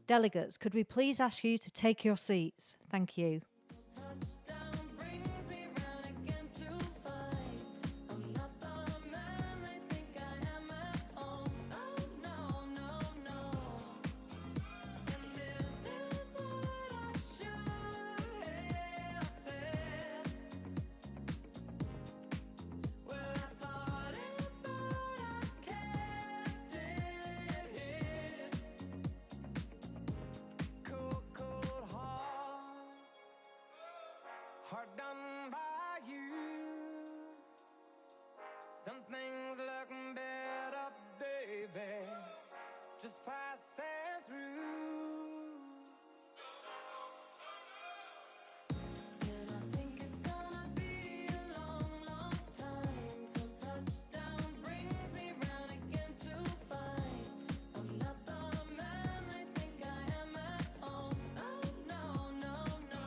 Delegates, could we please ask you to take your seats? Thank you. Hard done by you. Some things look better, baby, just passing through. And I think it's gonna be a long, long time till touchdown brings me round again to find I'm not the man they think I am at home. Oh, no, no, no.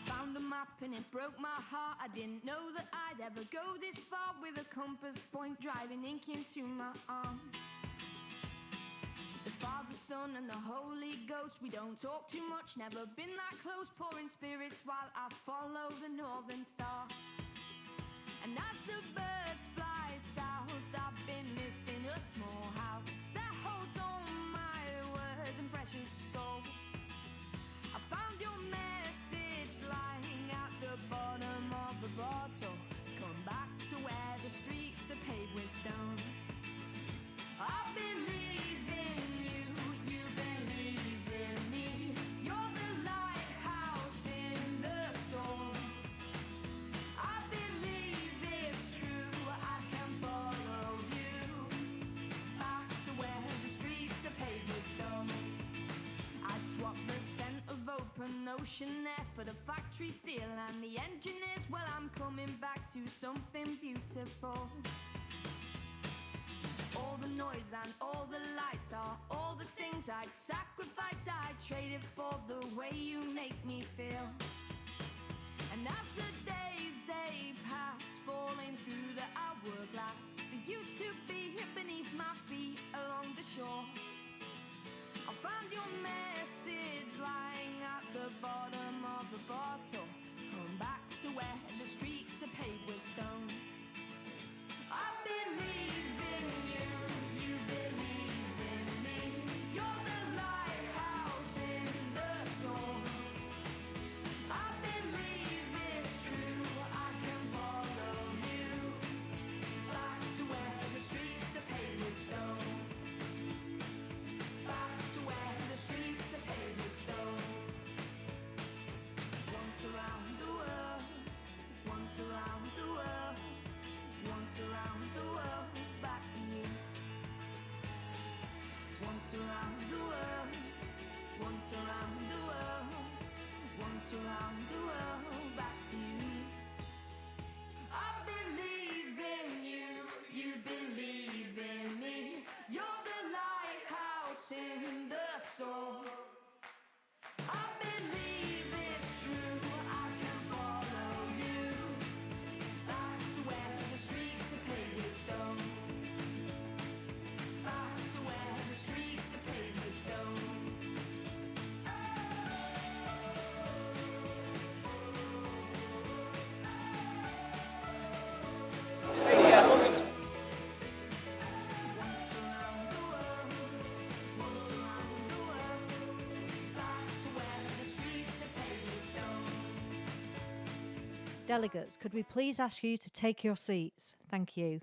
Found a map and it broke my heart. I didn't know that I'd ever go this far with a compass point driving ink into my arm. The Father, Son and the Holy Ghost, we don't talk too much, never been that close, pouring spirits while I follow the northern star. And as the birds fly south, I've been missing a small house that holds all my words and precious gold. I found your message lying at the bottom of the bottle. Come back to where the streets are paved with stone. I believe in you, you believe in me. You're the lighthouse in the storm. I believe it's true, I can follow you back to where the streets are paved with stone. I'd swap the scent of open ocean air for the factory steel and the engineers. Well, I'm coming back to something beautiful. All the noise and all the lights are all the things I'd sacrifice. I'd trade it for the way you make me feel. And as the days they pass, falling through the hourglass, they used to be beneath my feet along the shore. I found your message lying at the bottom of the bottle. Come back to where the streets are paved with stone. I believe in you, you believe in me. You're the lighthouse in the storm. I believe it's true, I can follow you back to where the streets are paved with stone. Back to where the streets are paved with stone. Once around the world, once around the world, once around the world, back to you. Once around the world, once around the world, once around the world, back to you. I believe in you, you believe in me. You're the lighthouse in the storm. I believe it's true, I can follow you back to where the streets are paved with stone. Back to where the streets are paved with stone. Once around the world, once around the world, back to where the streets are paved with stone. Delegates, could we please ask you to take your seats? Thank you.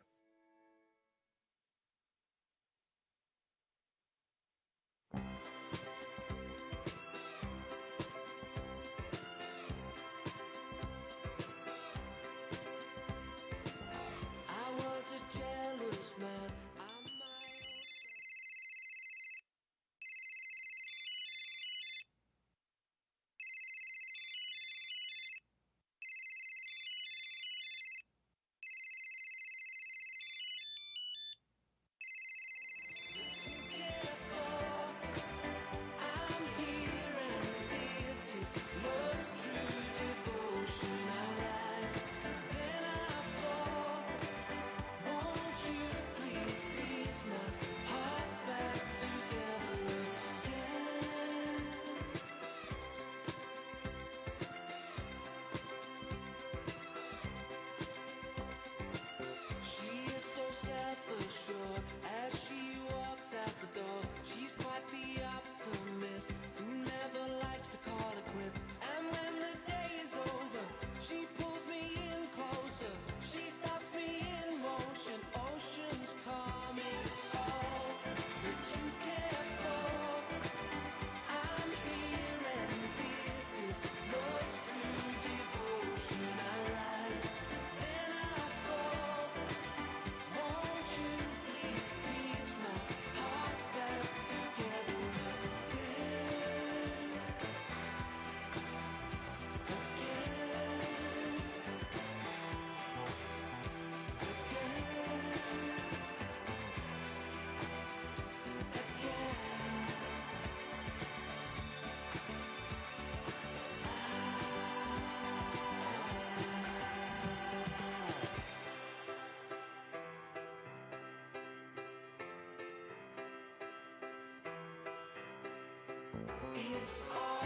It's all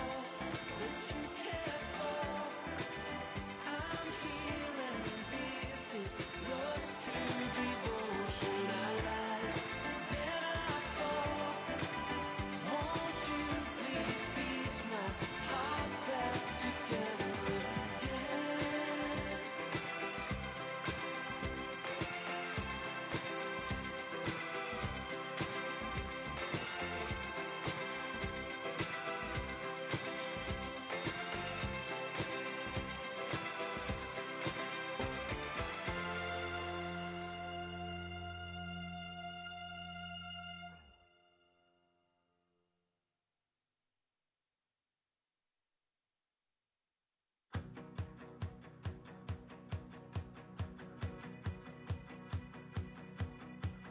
that you care for. I'm here and this is what's true devotion. I rise, then I fall. Won't you please piece my heart back together again?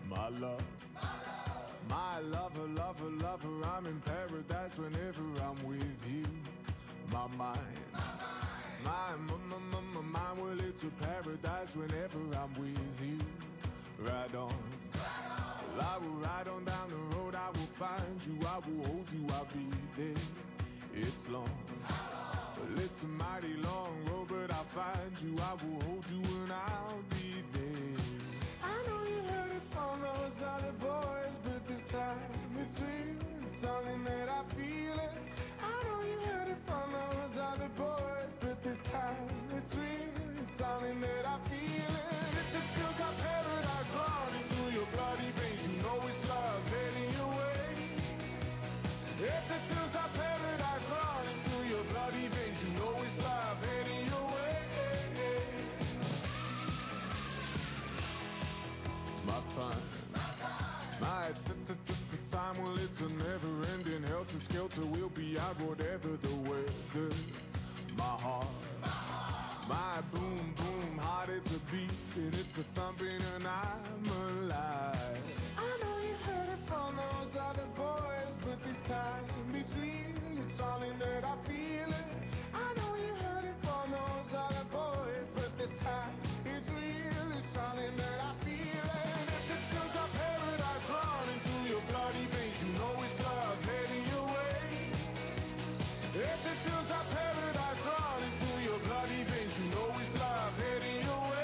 My love, my lover, lover, lover, I'm in paradise whenever I'm with you. My mind, my mind, well, it's a paradise whenever I'm with you. Ride on, well, I will ride on down the road, I will find you, I will hold you, I'll be there. It's long, well, it's a mighty long road, but I'll find you, I will hold you, and I'll be there. I know you heard it from those other boys, but this time it's real. It's something that I feel it. I know you heard it from those other boys, but this time it's real. It's something that I feel it. If it feels like paradise running through your bloody veins, you know it's love heading your way. If it feels like paradise running through your bloody veins, you know it's love heading your way. My time, my time, well, it's a never-ending helter-skelter. We'll be out whatever the weather. My heart, my boom, boom, heart, it's a beat and it's a thumping, and I'm alive. I know you heard it from those other boys, but this time it's real. It's something that I feel it. I know you heard it from those other boys, but this time it's real. It's something that I feel it. If it feels like paradise running through your bloody veins, you know it's love heading your way. If it feels like paradise running through your bloody veins, you know it's love heading your way.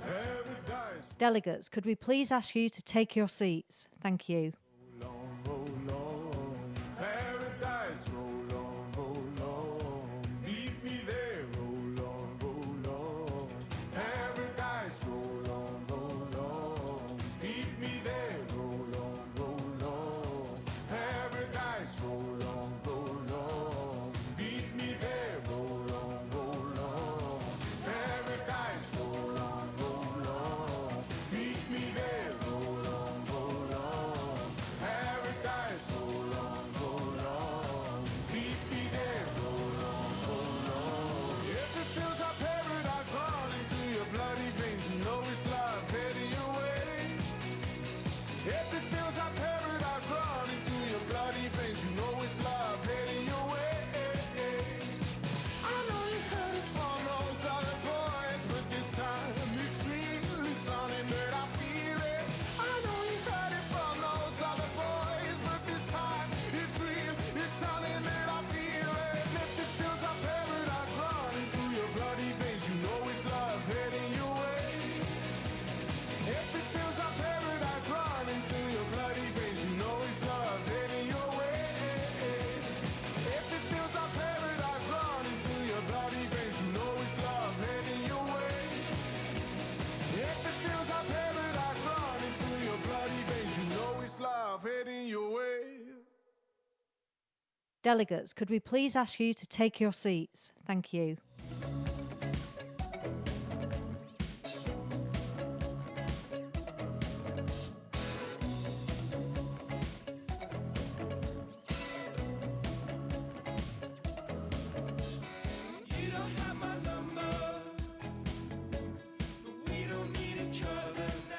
Paradise. Delegates, could we please ask you to take your seats? Thank you. Roll on, paradise, roll on, meet me there, roll on, paradise, roll on, meet me there, roll on, paradise, roll on, meet me there, roll on, paradise, roll on, meet me there, roll on, paradise, roll on, meet me there, roll on. If it feels like paradise running through your bloody veins, you know it's love heading your way. If it feels like paradise running through your bloody veins, you know it's love heading your way. I know you heard it from those other boys, but this time it's real. It's something that I feel it. I know you heard it from those other boys, but this time it's real. It's something that I feel it. If it feels like paradise running through your bloody veins, you know it's love heading your way. If it feels like paradise running through your bloody veins, you know it's love heading your way. If it feels like paradise running through your bloody veins, you know it's love heading your way. If it feels like paradise running through your bloody veins, you know it's love heading your way. Delegates, could we please ask you to take your seats? Thank you. You don't have my number, but we don't need each other now.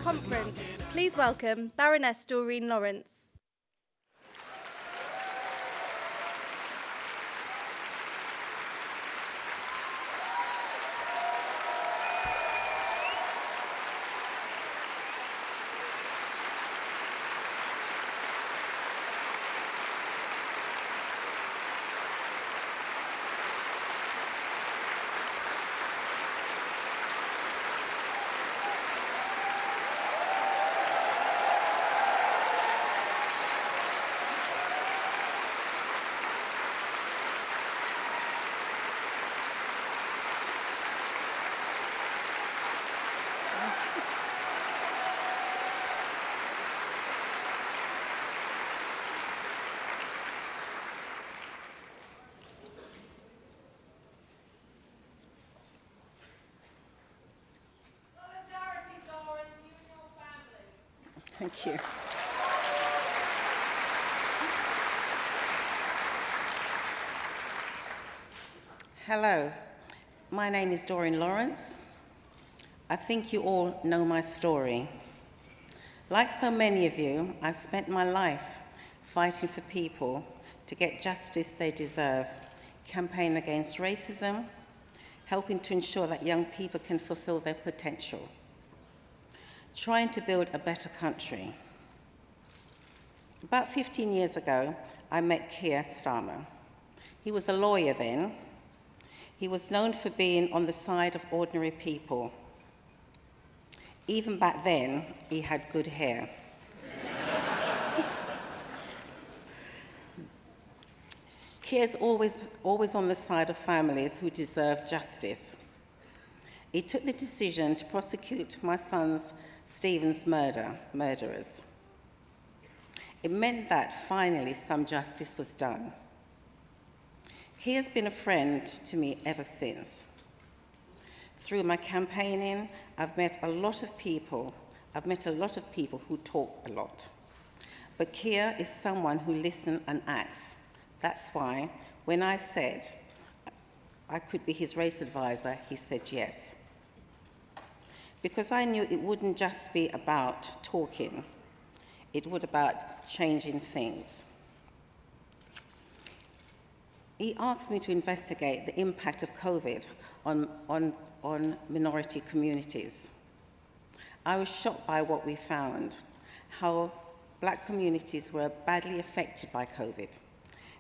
conference. Please welcome Baroness Doreen Lawrence. Thank you. Hello, my name is Doreen Lawrence. I think you all know my story. Like so many of you, I've spent my life fighting for people to get justice they deserve, campaigning against racism, helping to ensure that young people can fulfill their potential, trying to build a better country. About 15 years ago, I met Keir Starmer. He was a lawyer then. He was known for being on the side of ordinary people. Even back then, he had good hair. Keir's always on the side of families who deserve justice. He took the decision to prosecute my son's Stephen's murderers. It meant that finally some justice was done. He has been a friend to me ever since. Through my campaigning, I've met a lot of people who talk a lot. But Keir is someone who listens and acts. That's why when I said I could be his race advisor, he said yes. Because I knew it wouldn't just be about talking, it would be about changing things. He asked me to investigate the impact of COVID on minority communities. I was shocked by what we found, how Black communities were badly affected by COVID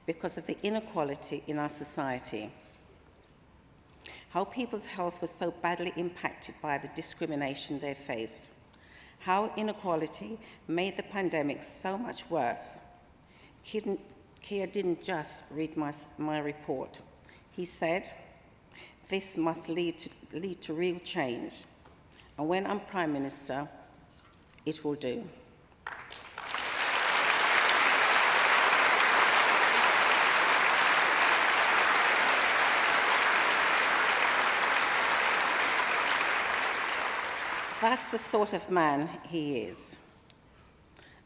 because of the inequality in our society, how people's health was so badly impacted by the discrimination they faced, how inequality made the pandemic so much worse. Keir didn't just read my report. He said, this must lead to real change. And when I'm Prime Minister, it will do. That's the sort of man he is.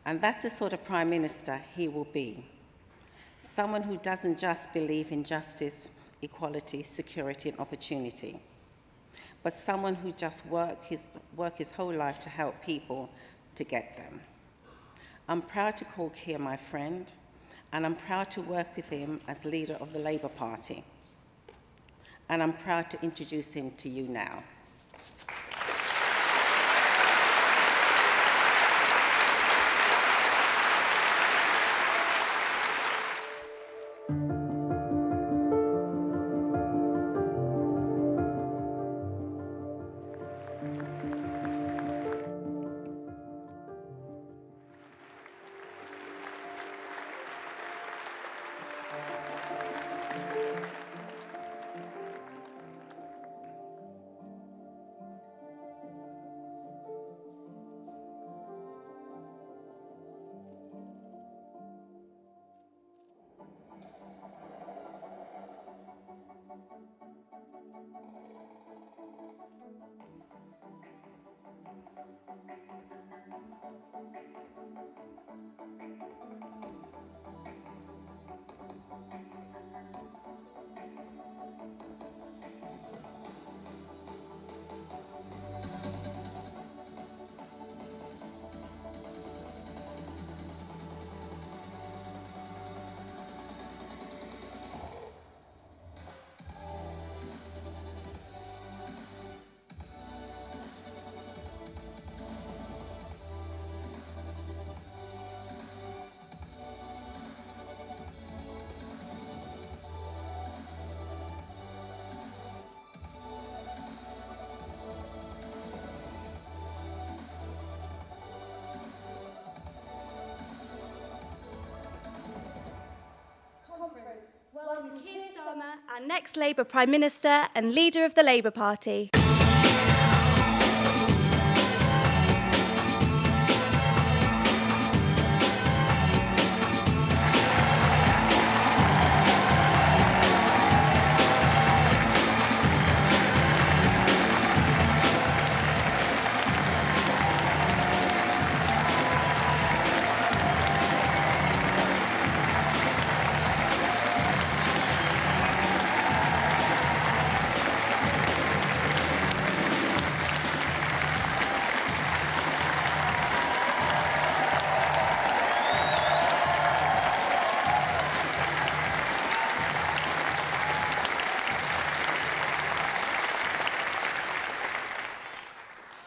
And that's the sort of Prime Minister he will be. Someone who doesn't just believe in justice, equality, security, and opportunity, but someone who just work his whole life to help people to get them. I'm proud to call Keir my friend, and I'm proud to work with him as leader of the Labour Party. And I'm proud to introduce him to you now. Our next Labour Prime Minister and leader of the Labour Party.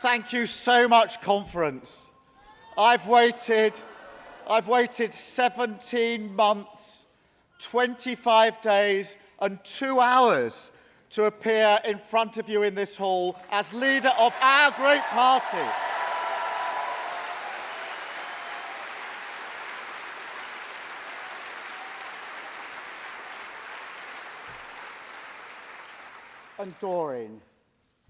Thank you so much, conference. I've waited 17 months, 25 days and 2 hours to appear in front of you in this hall as leader of our great party. And Doreen,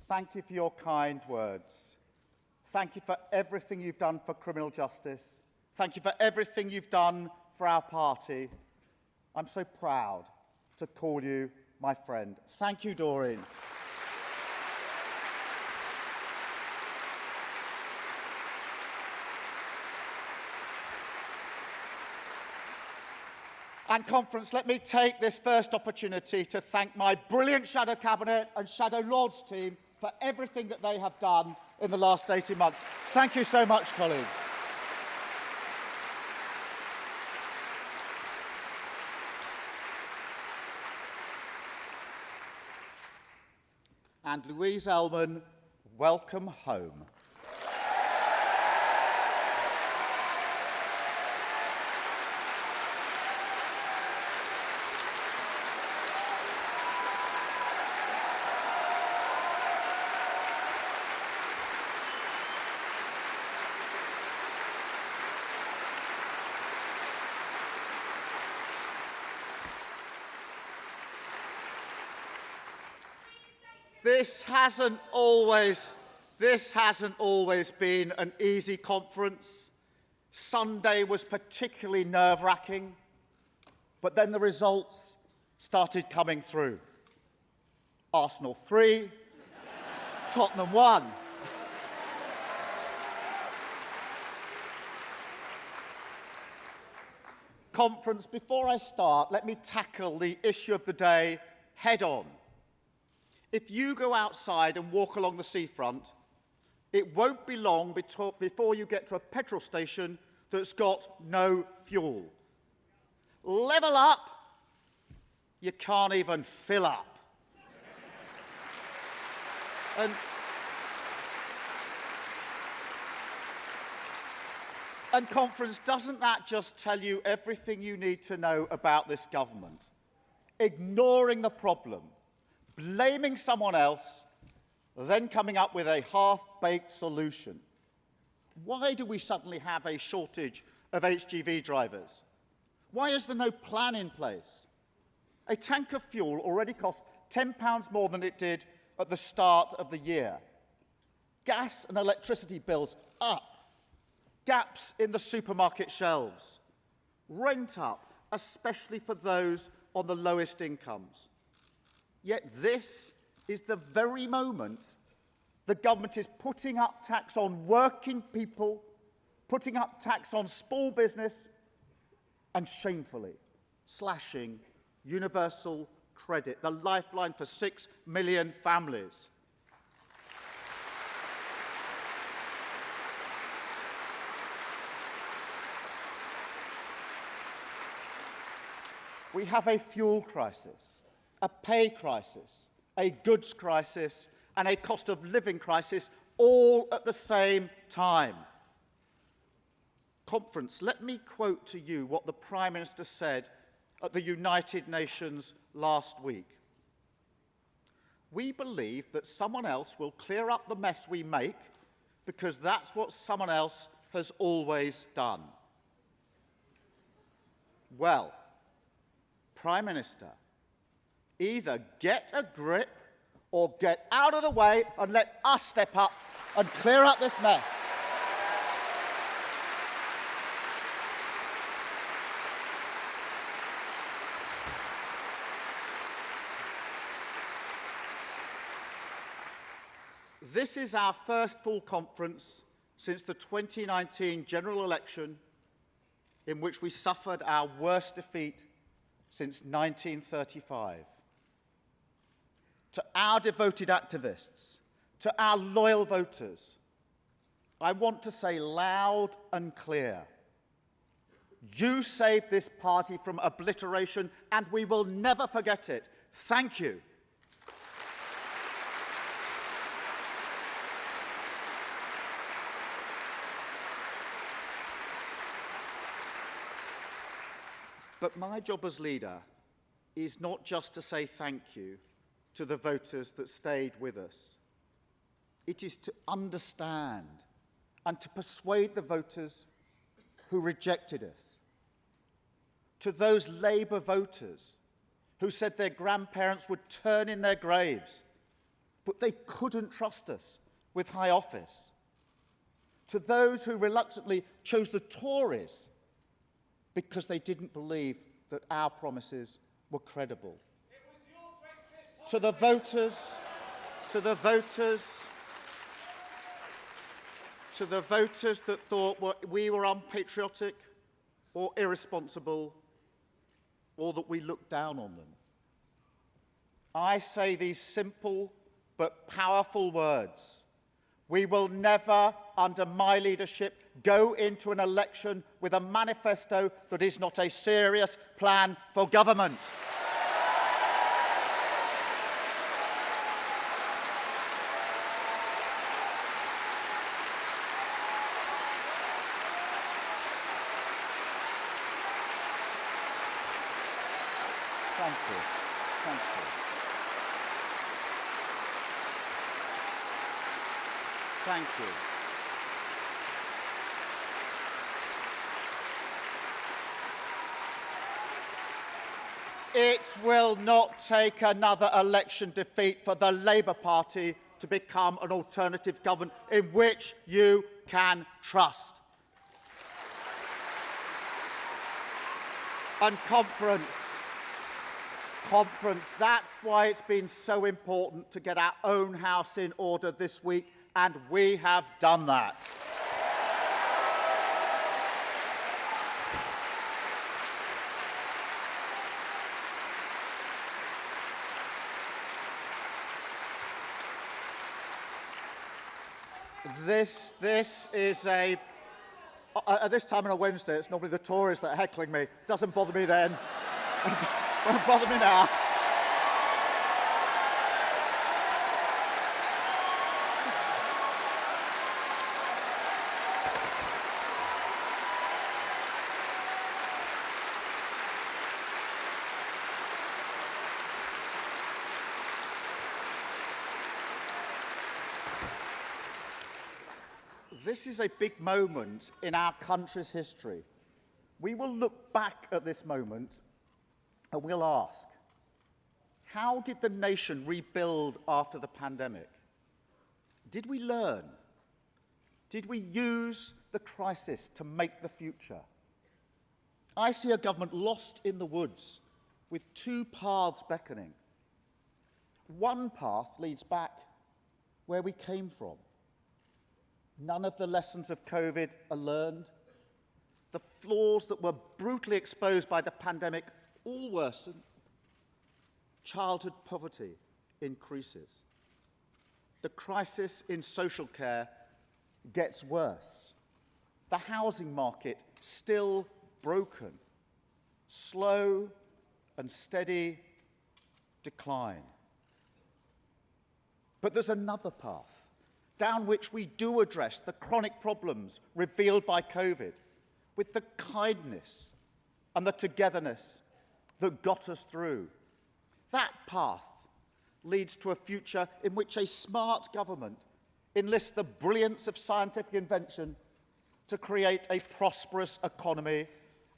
thank you for your kind words. Thank you for everything you've done for criminal justice. Thank you for everything you've done for our party. I'm so proud to call you my friend. Thank you, Doreen. And conference, let me take this first opportunity to thank my brilliant Shadow Cabinet and Shadow Lords team for everything that they have done in the last 18 months. Thank you so much, colleagues. And Louise Ellman, welcome home. This hasn't always been an easy conference. Sunday was particularly nerve-wracking, but then the results started coming through. Arsenal 3, Tottenham 1. Conference, before I start, let me tackle the issue of the day head on. If you go outside and walk along the seafront, it won't be long before you get to a petrol station that's got no fuel. Level up, you can't even fill up. And conference, doesn't that just tell you everything you need to know about this government? Ignoring the problem, blaming someone else, then coming up with a half-baked solution. Why do we suddenly have a shortage of HGV drivers? Why is there no plan in place? A tank of fuel already costs £10 more than it did at the start of the year. Gas and electricity bills up. Gaps in the supermarket shelves. Rent up, especially for those on the lowest incomes. Yet this is the very moment the government is putting up tax on working people, putting up tax on small business, and shamefully slashing universal credit, the lifeline for 6 million families. We have a fuel crisis, a pay crisis, a goods crisis, and a cost of living crisis all at the same time. Conference, let me quote to you what the Prime Minister said at the United Nations last week. We believe that someone else will clear up the mess we make because that's what someone else has always done. Well, Prime Minister, Either get a grip or get out of the way and let us step up and clear up this mess. This is our first full conference since the 2019 general election, in which we suffered our worst defeat since 1935. To our devoted activists, to our loyal voters, I want to say loud and clear, you saved this party from obliteration, and we will never forget it. Thank you. But my job as leader is not just to say thank you to the voters that stayed with us. It is to understand and to persuade the voters who rejected us. To those Labour voters who said their grandparents would turn in their graves, but they couldn't trust us with high office. To those who reluctantly chose the Tories because they didn't believe that our promises were credible. To the voters that thought we were unpatriotic or irresponsible, or that we looked down on them, I say these simple but powerful words. We will never, under my leadership, go into an election with a manifesto that is not a serious plan for government. Thank you. Thank you. Thank you. It will not take another election defeat for the Labour Party to become an alternative government in which you can trust. And conference, that's why it's been so important to get our own house in order this week, and we have done that. This is a... At this time on a Wednesday, it's normally the Tories that are heckling me. Doesn't bother me then. Won't bother me now. This is a big moment in our country's history. We will look back at this moment and we'll ask, how did the nation rebuild after the pandemic? Did we learn? Did we use the crisis to make the future? I see a government lost in the woods with two paths beckoning. One path leads back where we came from. None of the lessons of COVID are learned. The flaws that were brutally exposed by the pandemic all worsen. Childhood poverty increases. The crisis in social care gets worse. The housing market still broken. Slow and steady decline. But there's another path down which we do address the chronic problems revealed by COVID with the kindness and the togetherness that got us through. That path leads to a future in which a smart government enlists the brilliance of scientific invention to create a prosperous economy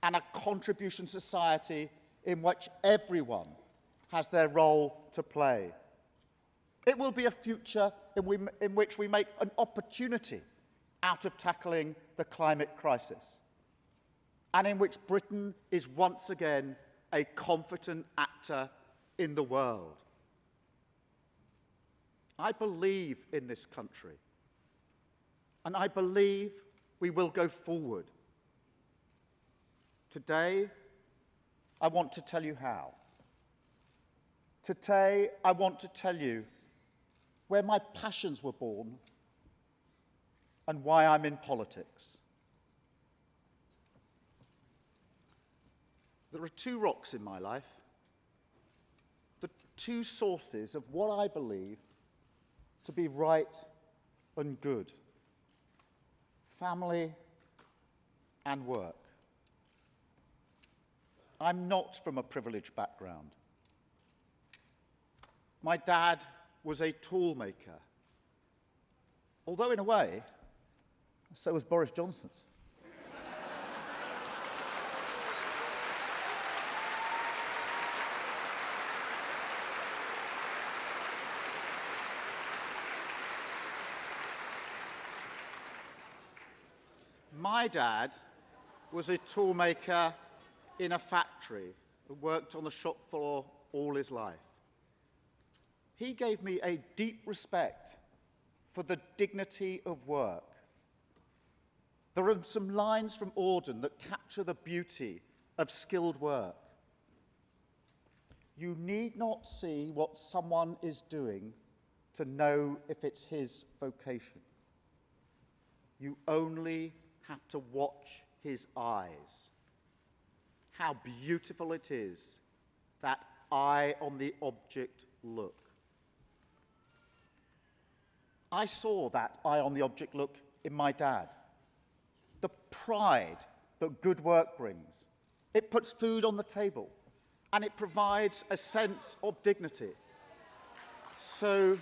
and a contribution society in which everyone has their role to play. It will be a future in which we make an opportunity out of tackling the climate crisis, and in which Britain is once again a confident actor in the world. I believe in this country, and I believe we will go forward. Today, I want to tell you how. Today, I want to tell you where my passions were born and why I'm in politics. There are two rocks in my life, the two sources of what I believe to be right and good: family and work. I'm not from a privileged background. My dad was a tool maker, although in a way, so was Boris Johnson's. My dad was a tool maker in a factory who worked on the shop floor all his life. He gave me a deep respect for the dignity of work. There are some lines from Auden that capture the beauty of skilled work. You need not see what someone is doing to know if it's his vocation. You only have to watch his eyes. How beautiful it is, that eye on the object look. I saw that eye on the object look in my dad. The pride that good work brings. It puts food on the table, and it provides a sense of dignity. So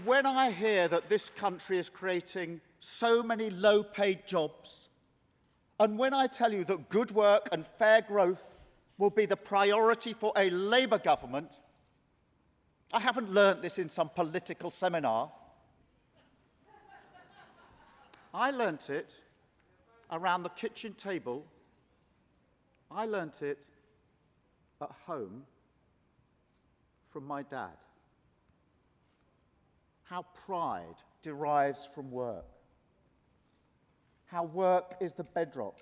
when I hear that this country is creating so many low-paid jobs, and when I tell you that good work and fair growth will be the priority for a Labour government, I haven't learnt this in some political seminar. I learnt it around the kitchen table. I learnt it at home from my dad. How pride derives from work. How work is the bedrock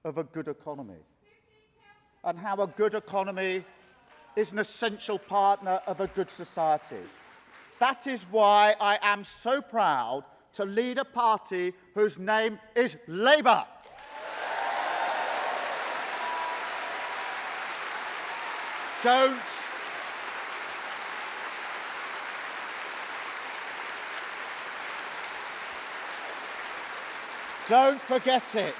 of a good economy. And how a good economy is an essential partner of a good society. That is why I am so proud to lead a party whose name is Labour. Don't forget it.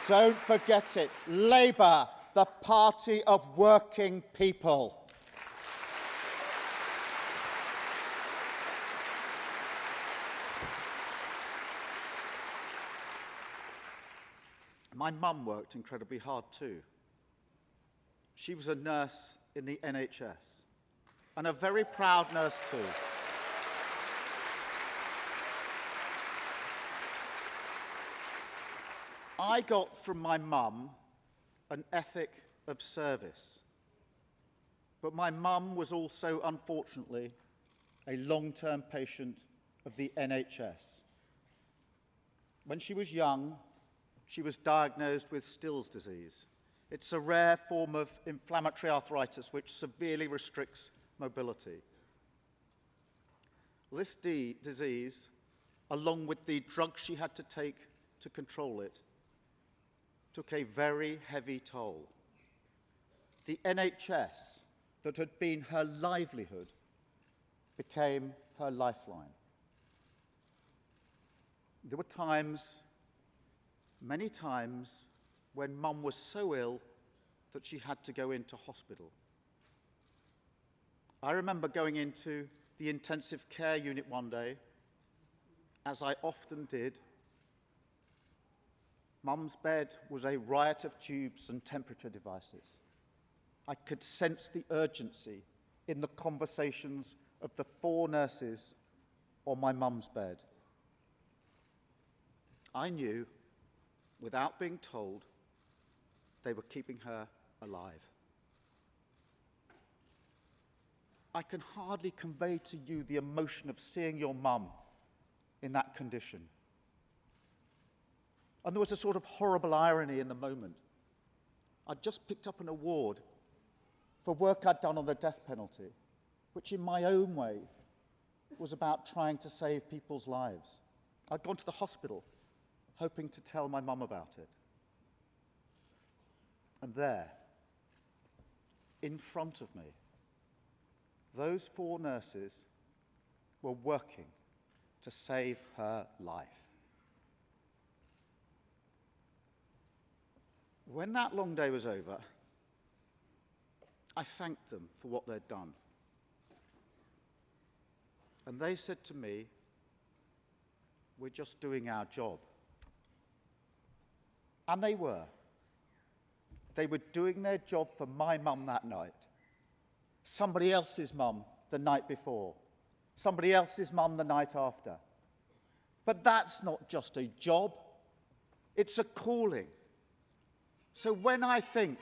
Don't forget it. Labour, the party of working people. My mum worked incredibly hard too. She was a nurse in the NHS, and a very proud nurse too. I got from my mum an ethic of service. But my mum was also, unfortunately, a long-term patient of the NHS. When she was young, she was diagnosed with Still's disease. It's a rare form of inflammatory arthritis which severely restricts mobility. This disease, along with the drugs she had to take to control it, took a very heavy toll. The NHS, that had been her livelihood, became her lifeline. There were times, many times, when Mum was so ill that she had to go into hospital. I remember going into the intensive care unit one day, as I often did. Mum's bed was a riot of tubes and temperature devices. I could sense the urgency in the conversations of the 4 nurses on my mum's bed. I knew, without being told, they were keeping her alive. I can hardly convey to you the emotion of seeing your mum in that condition. And there was a sort of horrible irony in the moment. I'd just picked up an award for work I'd done on the death penalty, which in my own way was about trying to save people's lives. I'd gone to the hospital hoping to tell my mum about it. And there, in front of me, those 4 nurses were working to save her life. When that long day was over, I thanked them for what they'd done. And they said to me, "We're just doing our job." And they were. They were doing their job for my mum that night, somebody else's mum the night before, somebody else's mum the night after. But that's not just a job, it's a calling. So when I think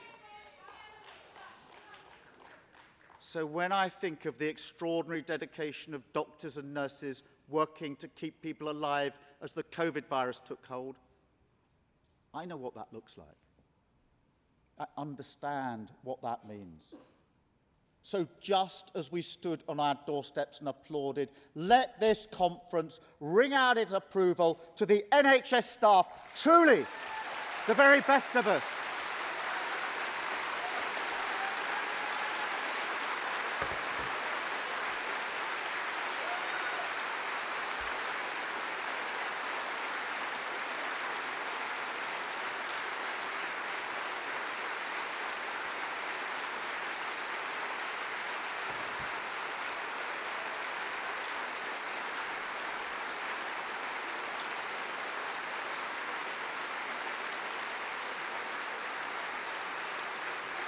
of the extraordinary dedication of doctors and nurses working to keep people alive as the COVID virus took hold, I know what that looks like. I understand what that means. So just as we stood on our doorsteps and applauded, let this conference ring out its approval to the NHS staff, truly the very best of us.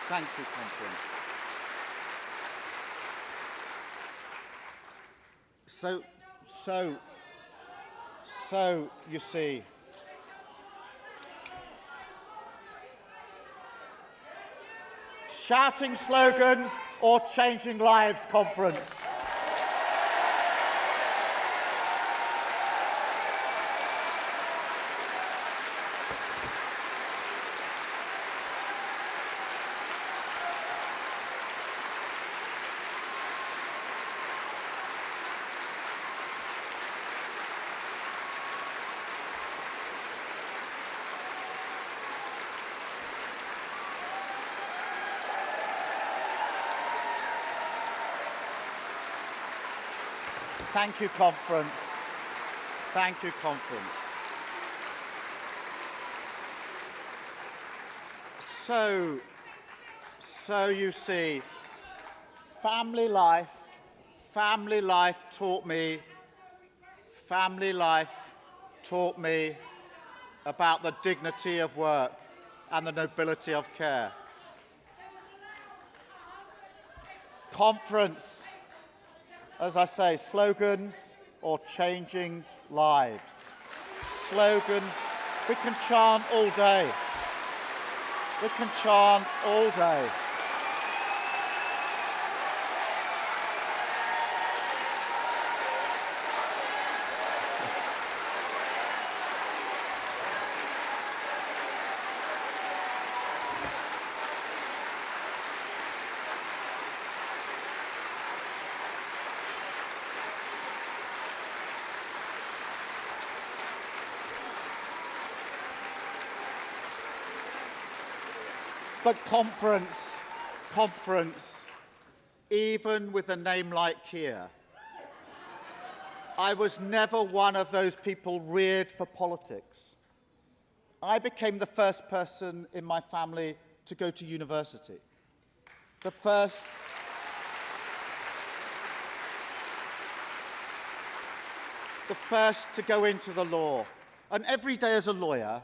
Thank you, Conference. So, you see, shouting slogans or changing lives, Conference. Thank you, Conference. Thank you, Conference. So you see, family life taught me about the dignity of work and the nobility of care. Conference, as I say, slogans or changing lives. Slogans we can chant all day. We can chant all day. But conference, even with a name like Keir, I was never one of those people reared for politics. I became the first person in my family to go to university. The first to go into the law. And every day as a lawyer,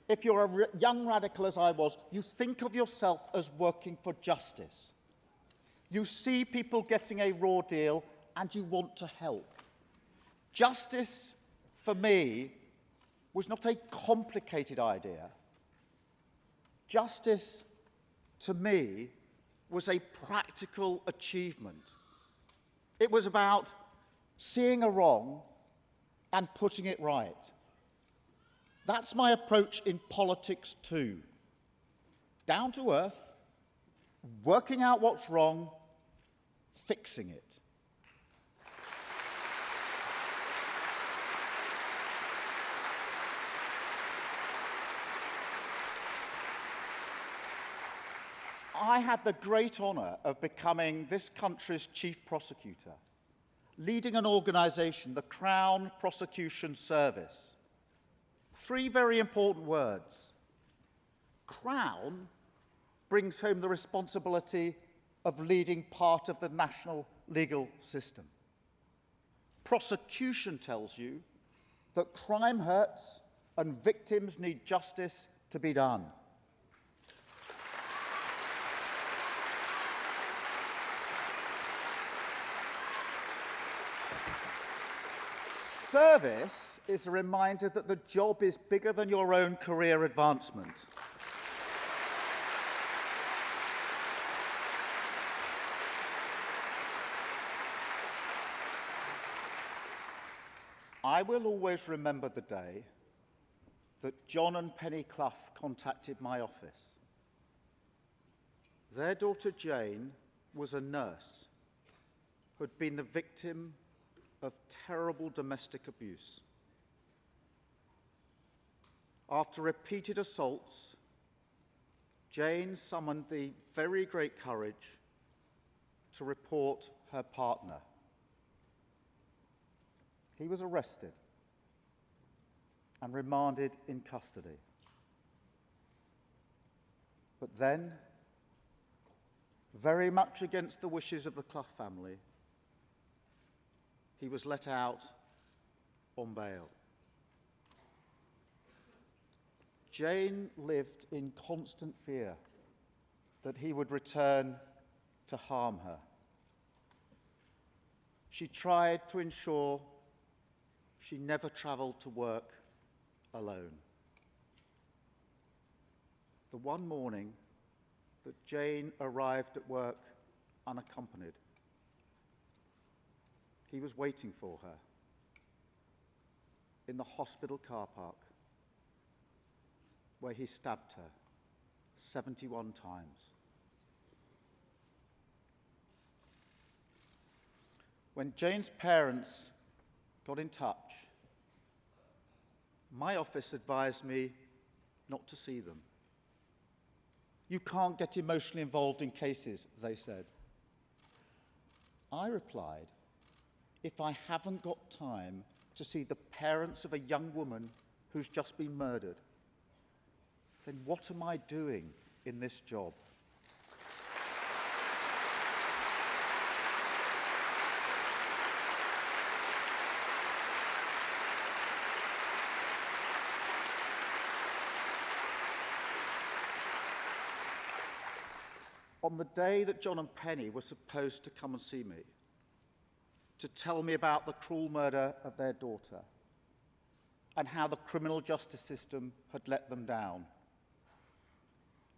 if you're a young radical as I was, you think of yourself as working for justice. You see people getting a raw deal and you want to help. Justice, for me, was not a complicated idea. Justice, to me, was a practical achievement. It was about seeing a wrong and putting it right. That's my approach in politics too. Down to earth, working out what's wrong, fixing it. I had the great honour of becoming this country's chief prosecutor, leading an organisation, the Crown Prosecution Service. 3 very important words. Crown brings home the responsibility of leading part of the national legal system. Prosecution tells you that crime hurts and victims need justice to be done. Service is a reminder that the job is bigger than your own career advancement. I will always remember the day that John and Penny Clough contacted my office. Their daughter Jane was a nurse who had been the victim of terrible domestic abuse. After repeated assaults, Jane summoned the very great courage to report her partner. He was arrested and remanded in custody. But then, very much against the wishes of the Clough family, he was let out on bail. Jane lived in constant fear that he would return to harm her. She tried to ensure she never travelled to work alone. The one morning that Jane arrived at work unaccompanied, he was waiting for her in the hospital car park where he stabbed her 71 times. When Jane's parents got in touch, my office advised me not to see them. You can't get emotionally involved in cases, they said. I replied, if I haven't got time to see the parents of a young woman who's just been murdered, then what am I doing in this job? On the day that John and Penny were supposed to come and see me, to tell me about the cruel murder of their daughter and how the criminal justice system had let them down,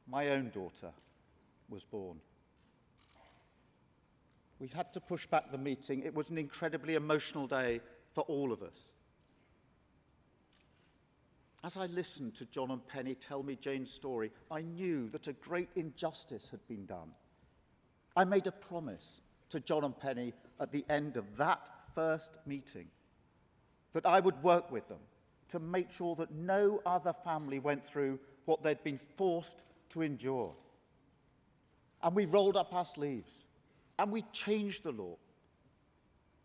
my own daughter was born. We had to push back the meeting. It was an incredibly emotional day for all of us. As I listened to John and Penny tell me Jane's story, I knew that a great injustice had been done. I made a promise to John and Penny at the end of that first meeting that I would work with them to make sure that no other family went through what they'd been forced to endure. And we rolled up our sleeves and we changed the law.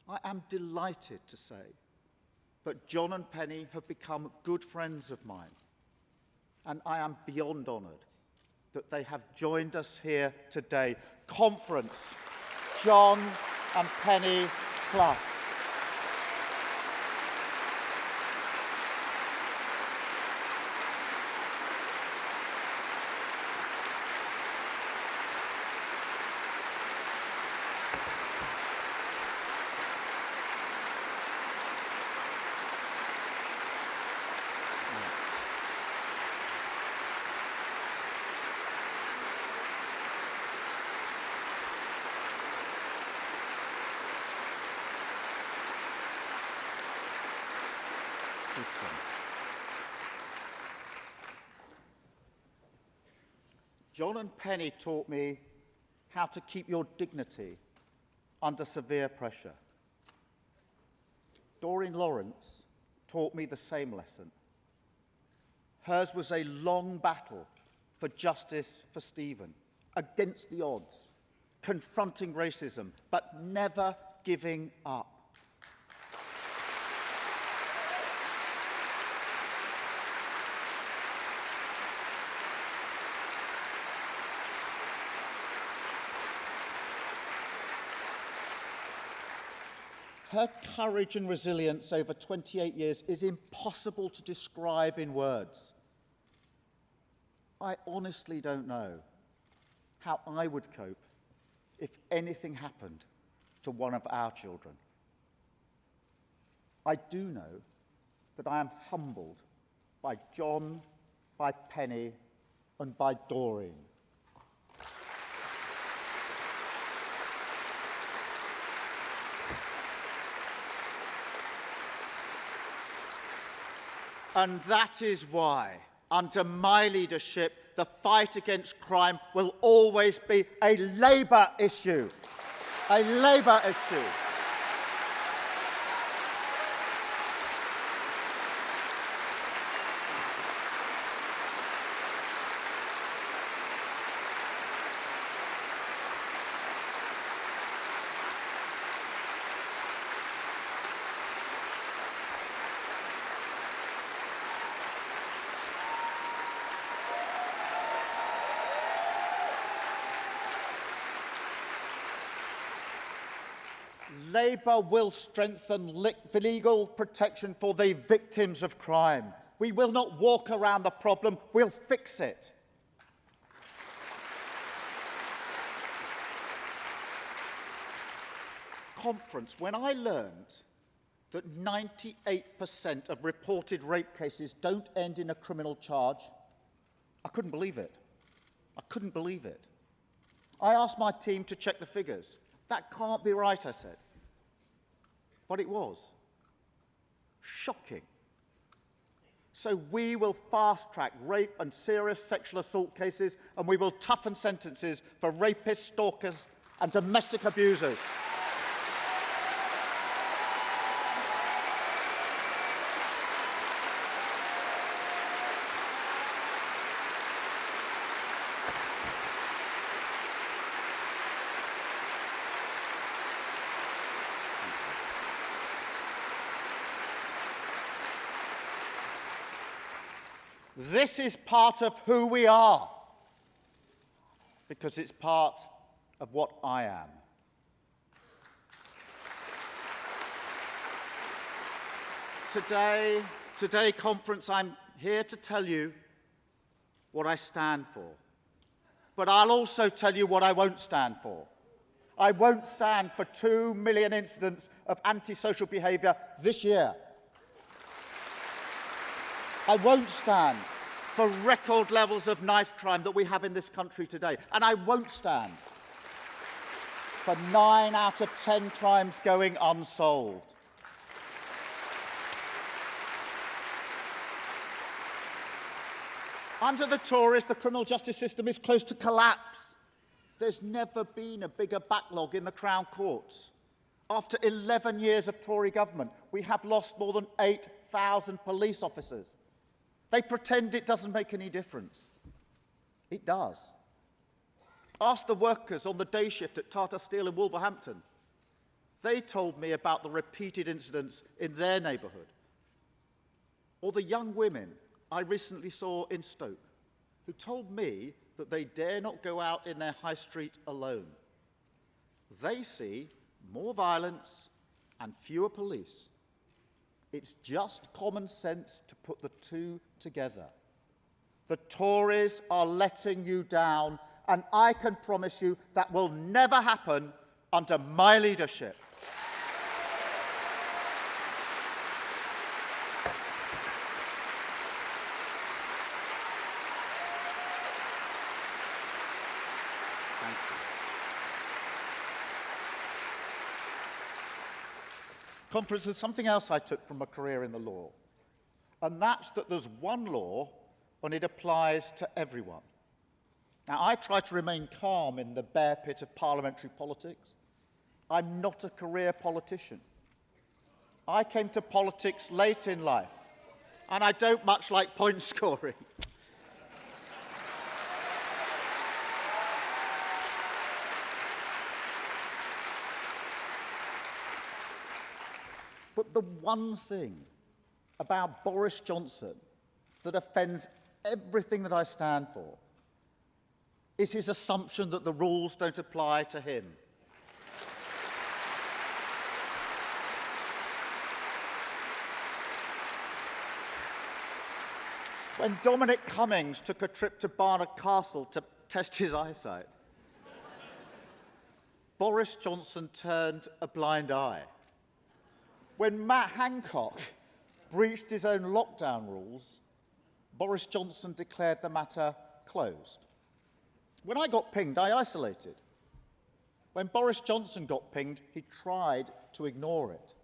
I am delighted to say that John and Penny have become good friends of mine, and I am beyond honoured that they have joined us here today. Conference, John and Penny Clough. Fiscal. John and Penny taught me how to keep your dignity under severe pressure. Doreen Lawrence taught me the same lesson. Hers was a long battle for justice for Stephen, against the odds, confronting racism, but never giving up. Her courage and resilience over 28 years is impossible to describe in words. I honestly don't know how I would cope if anything happened to one of our children. I do know that I am humbled by John, by Penny, and by Doreen. And that is why, under my leadership, the fight against crime will always be a Labour issue. A Labour issue. Labour will strengthen legal protection for the victims of crime. We will not walk around the problem, we'll fix it. Conference, when I learned that 98% of reported rape cases don't end in a criminal charge, I couldn't believe it. I couldn't believe it. I asked my team to check the figures. That can't be right, I said. But it was. Shocking. So we will fast-track rape and serious sexual assault cases, and we will toughen sentences for rapists, stalkers, and domestic abusers. This is part of who we are, because it's part of what I am. Today, conference, I'm here to tell you what I stand for. But I'll also tell you what I won't stand for. I won't stand for 2 million incidents of antisocial behaviour this year. I won't stand for record levels of knife crime that we have in this country today. And I won't stand for 9 out of 10 crimes going unsolved. Under the Tories, the criminal justice system is close to collapse. There's never been a bigger backlog in the Crown Courts. After 11 years of Tory government, we have lost more than 8,000 police officers. They pretend it doesn't make any difference. It does. Ask the workers on the day shift at Tata Steel in Wolverhampton. They told me about the repeated incidents in their neighbourhood. Or the young women I recently saw in Stoke, who told me that they dare not go out in their high street alone. They see more violence and fewer police. It's just common sense to put the two together. The Tories are letting you down, and I can promise you that will never happen under my leadership. Conference, there's something else I took from a career in the law. and that's that there's one law and it applies to everyone. Now, I try to remain calm in the bear pit of parliamentary politics. I'm not a career politician. I came to politics late in life, and I don't much like point scoring. But the one thing about Boris Johnson that offends everything that I stand for is his assumption that the rules don't apply to him. When Dominic Cummings took a trip to Barnard Castle to test his eyesight, Boris Johnson turned a blind eye. When Matt Hancock breached his own lockdown rules, Boris Johnson declared the matter closed. When I got pinged, I isolated. When Boris Johnson got pinged, he tried to ignore it.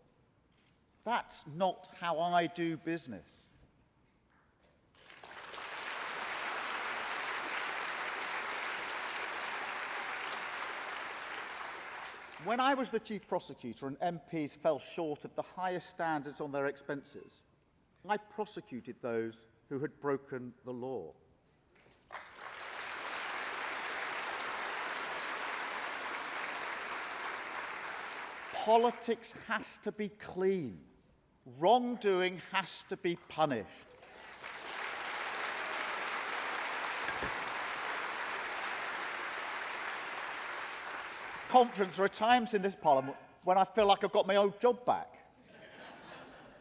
That's not how I do business. When I was the chief prosecutor and MPs fell short of the highest standards on their expenses, I prosecuted those who had broken the law. Politics has to be clean. Wrongdoing has to be punished. Conference, there are times in this Parliament when I feel like I've got my old job back.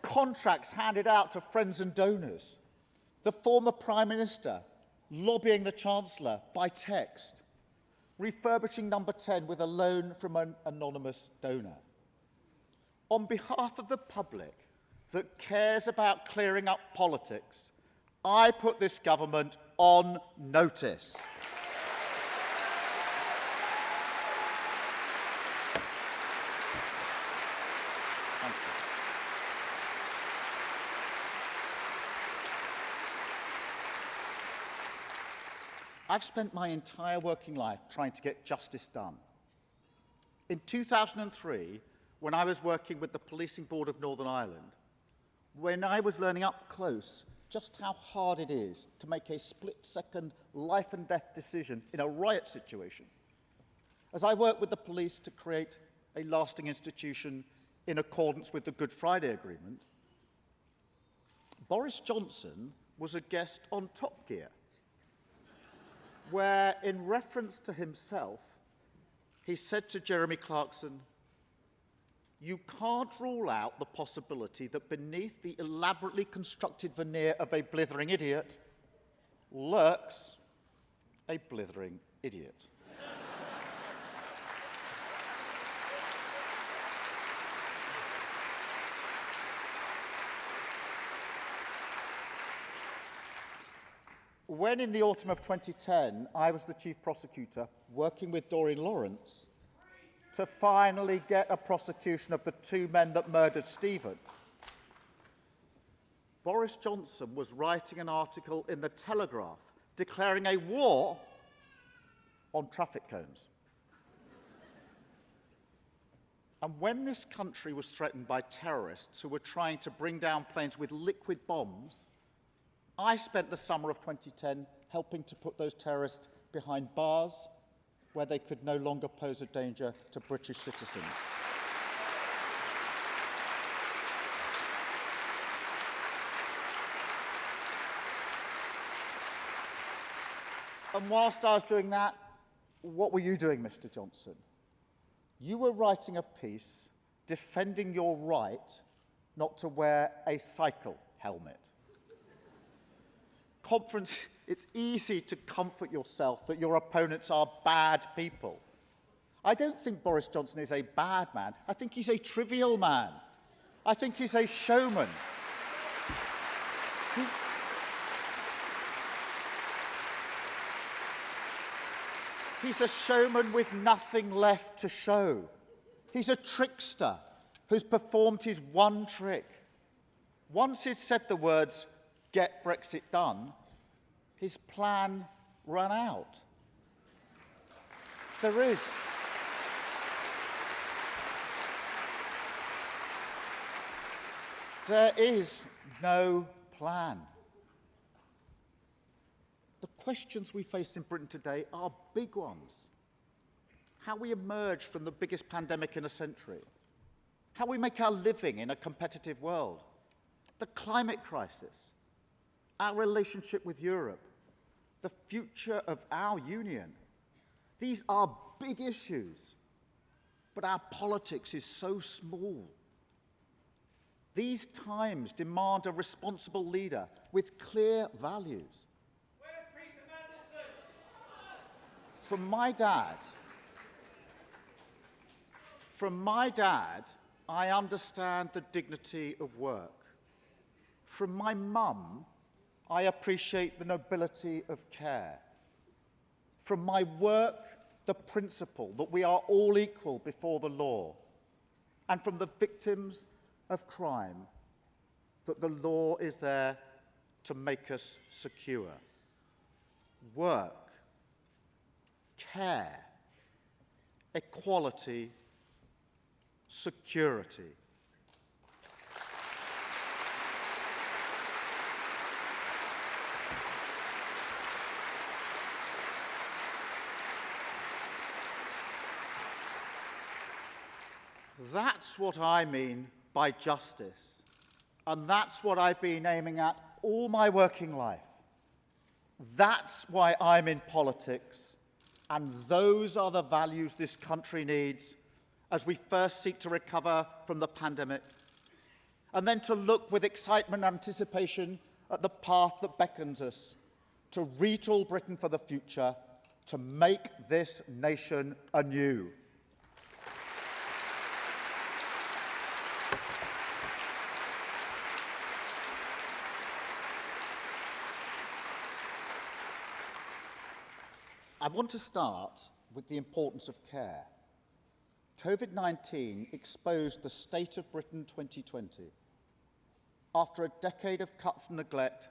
Contracts handed out to friends and donors. The former Prime Minister lobbying the Chancellor by text. Refurbishing Number 10 with a loan from an anonymous donor. On behalf of the public that cares about clearing up politics, I put this government on notice. I've spent my entire working life trying to get justice done. In 2003, when I was working with the Policing Board of Northern Ireland, when I was learning up close just how hard it is to make a split-second life and death decision in a riot situation, as I worked with the police to create a lasting institution in accordance with the Good Friday Agreement, Boris Johnson was a guest on Top Gear, where, in reference to himself, he said to Jeremy Clarkson, "You can't rule out the possibility that beneath the elaborately constructed veneer of a blithering idiot lurks a blithering idiot." When, in the autumn of 2010, I was the chief prosecutor working with Doreen Lawrence to finally get a prosecution of the two men that murdered Stephen, Boris Johnson was writing an article in The Telegraph declaring a war on traffic cones. And when this country was threatened by terrorists who were trying to bring down planes with liquid bombs, I spent the summer of 2010 helping to put those terrorists behind bars where they could no longer pose a danger to British citizens. And whilst I was doing that, what were you doing, Mr. Johnson? You were writing a piece defending your right not to wear a cycle helmet. Conference, it's easy to comfort yourself that your opponents are bad people. I don't think Boris Johnson is a bad man. I think he's a trivial man. I think he's a showman. He's a showman with nothing left to show. He's a trickster who's performed his one trick. Once he'd said the words, "Get Brexit done," his plan ran out. There is no plan. The questions we face in Britain today are big ones. How we emerge from the biggest pandemic in a century. How we make our living in a competitive world. The climate crisis. Our relationship with Europe. The future of our union. These are big issues, but our politics is so small. These times demand a responsible leader with clear values. From my dad, I understand the dignity of work. From my mum, I appreciate the nobility of care. From my work, the principle that we are all equal before the law. And from the victims of crime, that the law is there to make us secure. Work, care, equality, security. That's what I mean by justice, and that's what I've been aiming at all my working life. That's why I'm in politics, and those are the values this country needs as we first seek to recover from the pandemic, and then to look with excitement and anticipation at the path that beckons us to retool Britain for the future, to make this nation anew. I want to start with the importance of care. COVID-19 exposed the state of Britain 2020. After a decade of cuts and neglect,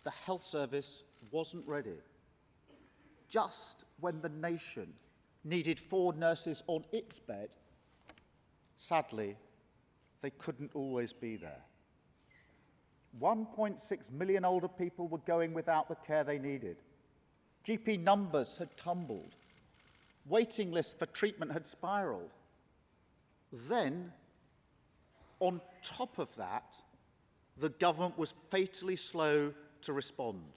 the health service wasn't ready. Just when the nation needed 4 nurses on its bed, sadly, they couldn't always be there. 1.6 million older people were going without the care they needed. GP numbers had tumbled. Waiting lists for treatment had spiralled. Then, on top of that, the government was fatally slow to respond.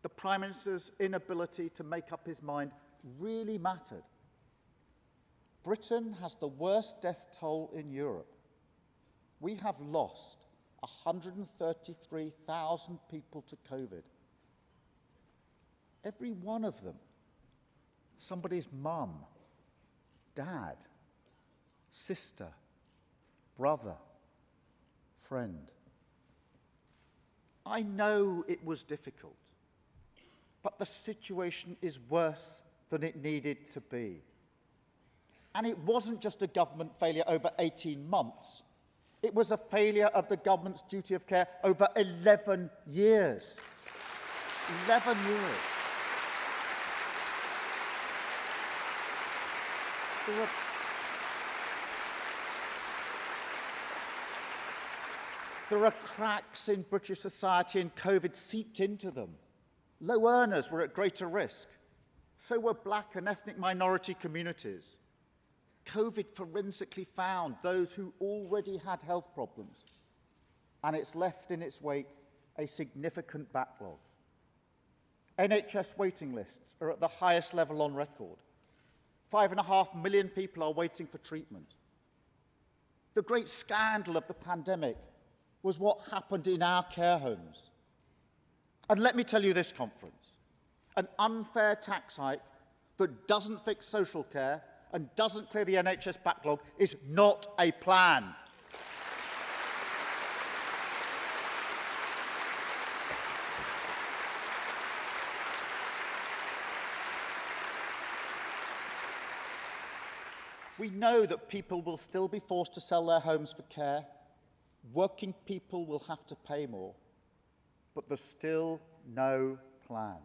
The Prime Minister's inability to make up his mind really mattered. Britain has the worst death toll in Europe. We have lost 133,000 people to COVID. Every one of them, somebody's mum, dad, sister, brother, friend. I know it was difficult, but the situation is worse than it needed to be. And it wasn't just a government failure over 18 months. It was a failure of the government's duty of care over 11 years. 11 years. There are cracks in British society, and COVID seeped into them. Low earners were at greater risk. So were black and ethnic minority communities. COVID forensically found those who already had health problems, and it's left in its wake a significant backlog. NHS waiting lists are at the highest level on record. 5.5 million people are waiting for treatment. The great scandal of the pandemic was what happened in our care homes. And let me tell you this, conference, an unfair tax hike that doesn't fix social care and doesn't clear the NHS backlog is not a plan. We know that people will still be forced to sell their homes for care. Working people will have to pay more, but there's still no plan.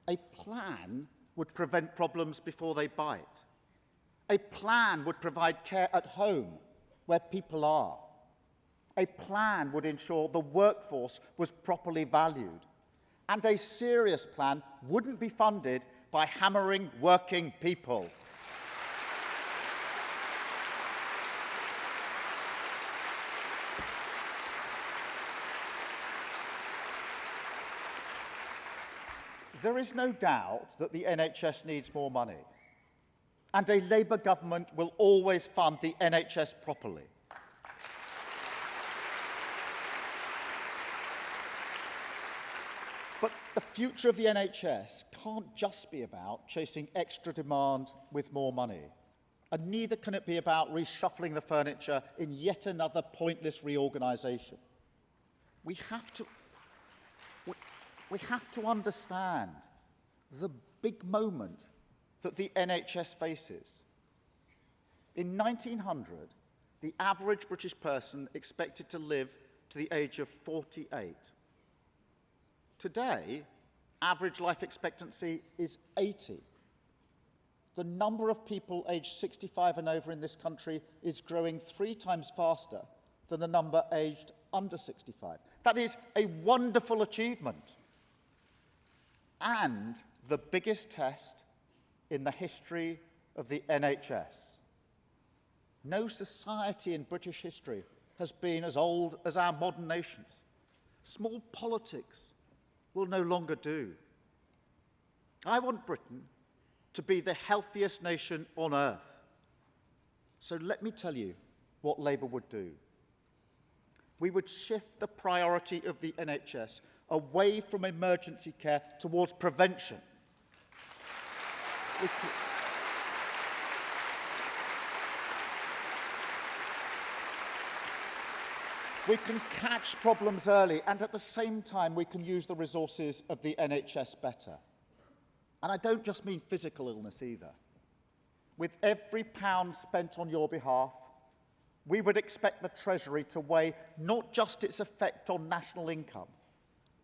A plan would prevent problems before they bite. A plan would provide care at home, where people are. A plan would ensure the workforce was properly valued. And a serious plan wouldn't be funded by hammering working people. There is no doubt that the NHS needs more money, and a Labour government will always fund the NHS properly. But the future of the NHS can't just be about chasing extra demand with more money, and neither can it be about reshuffling the furniture in yet another pointless reorganisation. We have to understand the big moment that the NHS faces. In 1900, the average British person expected to live to the age of 48. Today, average life expectancy is 80. The number of people aged 65 and over in this country is growing 3 times faster than the number aged under 65. That is a wonderful achievement, and the biggest test in the history of the NHS. No society in British history has been as old as our modern nations. Small politics will no longer do. I want Britain to be the healthiest nation on earth. So let me tell you what Labour would do. We would shift the priority of the NHS away from emergency care towards prevention. We can catch problems early, and at the same time we can use the resources of the NHS better. And I don't just mean physical illness either. With every pound spent on your behalf, we would expect the Treasury to weigh not just its effect on national income,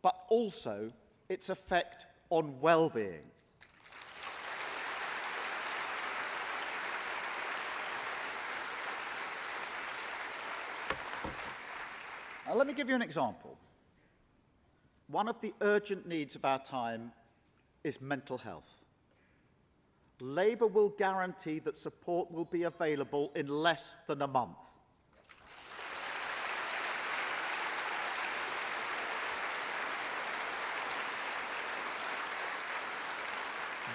but also its effect on well-being. Now, let me give you an example. One of the urgent needs of our time is mental health. Labour will guarantee that support will be available in less than a month.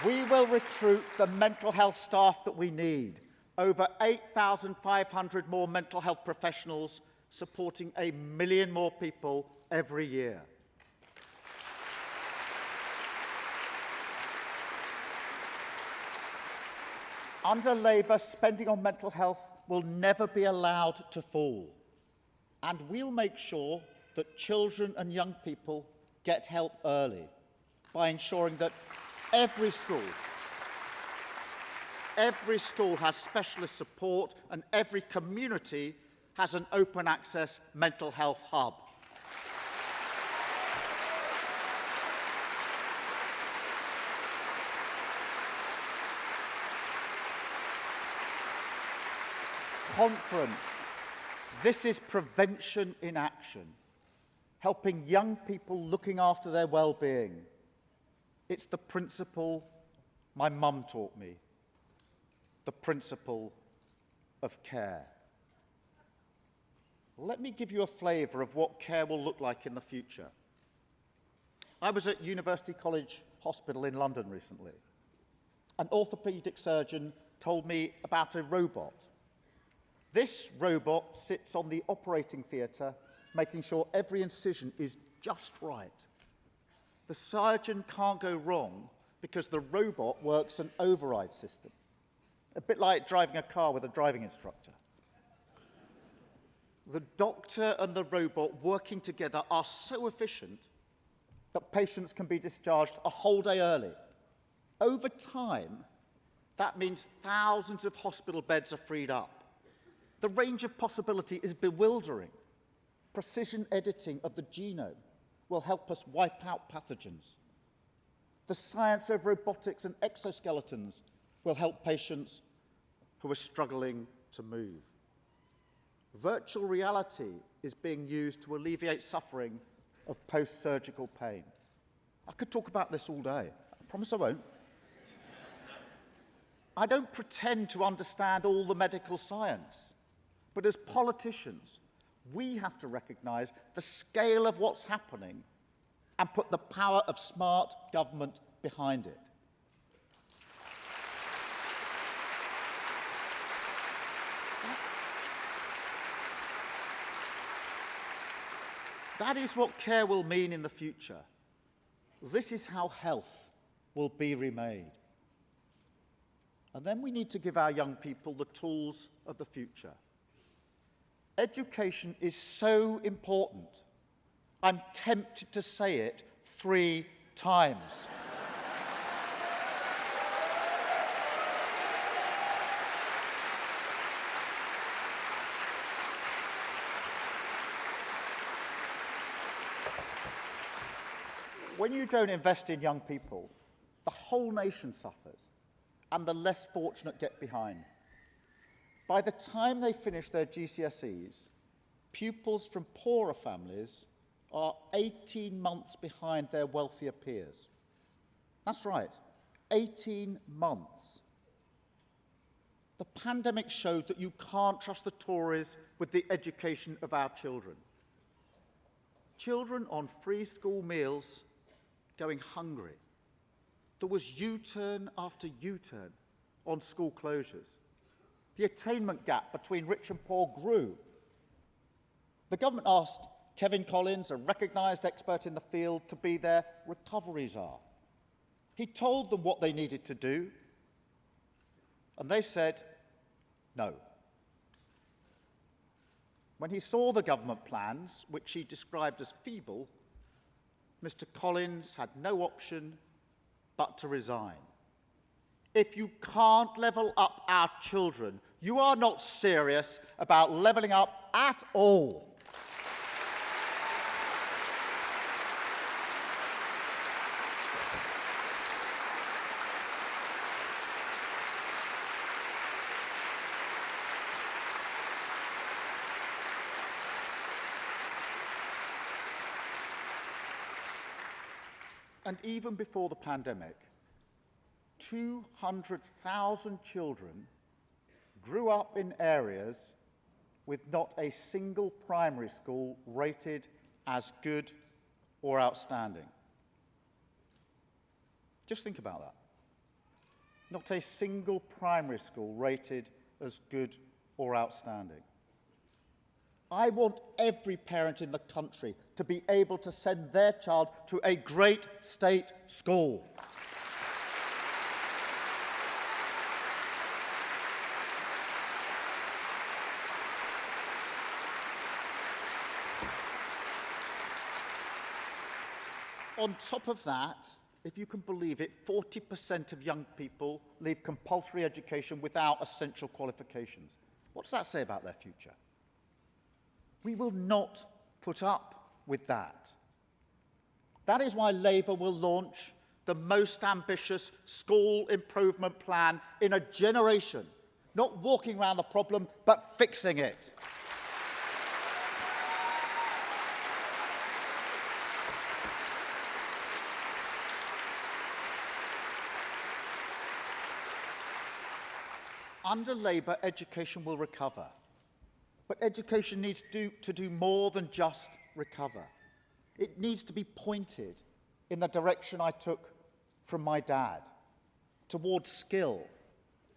We will recruit the mental health staff that we need. Over 8,500 more mental health professionals supporting 1 million more people every year. Under Labour, spending on mental health will never be allowed to fall. And we'll make sure that children and young people get help early by ensuring that every school has specialist support and every community has an open access mental health hub. Conference. This is prevention in action, helping young people looking after their well-being. It's the principle my mum taught me, the principle of care. Let me give you a flavour of what care will look like in the future. I was at University College Hospital in London recently. An orthopaedic surgeon told me about a robot. This robot sits on the operating theatre, making sure every incision is just right. The surgeon can't go wrong because the robot works an override system, a bit like driving a car with a driving instructor. The doctor and the robot working together are so efficient that patients can be discharged a whole day early. Over time, that means thousands of hospital beds are freed up. The range of possibility is bewildering. Precision editing of the genome will help us wipe out pathogens. The science of robotics and exoskeletons will help patients who are struggling to move. Virtual reality is being used to alleviate suffering of post-surgical pain. I could talk about this all day. I promise I won't. I don't pretend to understand all the medical science, but as politicians, we have to recognise the scale of what's happening and put the power of smart government behind it. That is what care will mean in the future. This is how health will be remade. And then we need to give our young people the tools of the future. Education is so important. I'm tempted to say it 3 times. When you don't invest in young people, the whole nation suffers, and the less fortunate get behind. By the time they finish their GCSEs, pupils from poorer families are 18 months behind their wealthier peers. That's right, 18 months. The pandemic showed that you can't trust the Tories with the education of our children. Children on free school meals going hungry. There was U-turn after U-turn on school closures. The attainment gap between rich and poor grew. The government asked Kevin Collins, a recognised expert in the field, to be their recovery czar. He told them what they needed to do, and they said no. When he saw the government plans, which he described as feeble, Mr. Collins had no option but to resign. If you can't level up our children, you are not serious about levelling up at all. And even before the pandemic, 200,000 children grew up in areas with not a single primary school rated as good or outstanding. Just think about that. Not a single primary school rated as good or outstanding. I want every parent in the country to be able to send their child to a great state school. On top of that, if you can believe it, 40% of young people leave compulsory education without essential qualifications. What does that say about their future? We will not put up with that. That is why Labour will launch the most ambitious school improvement plan in a generation, not walking around the problem, but fixing it. Under Labour, education will recover. But education needs to do more than just recover. It needs to be pointed in the direction I took from my dad, towards skill,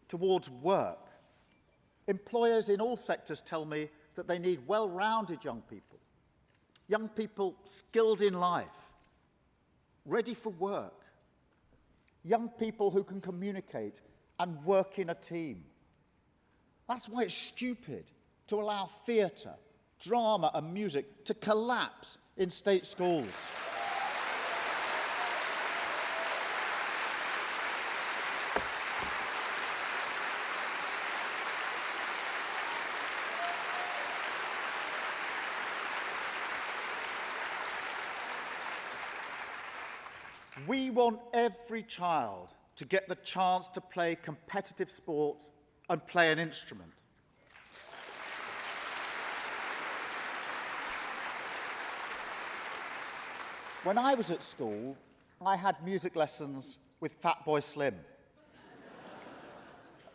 towards work. Employers in all sectors tell me that they need well-rounded young people skilled in life, ready for work, young people who can communicate and work in a team. That's why it's stupid to allow theatre, drama and music to collapse in state schools. We want every child to get the chance to play competitive sport and play an instrument. When I was at school, I had music lessons with Fatboy Slim.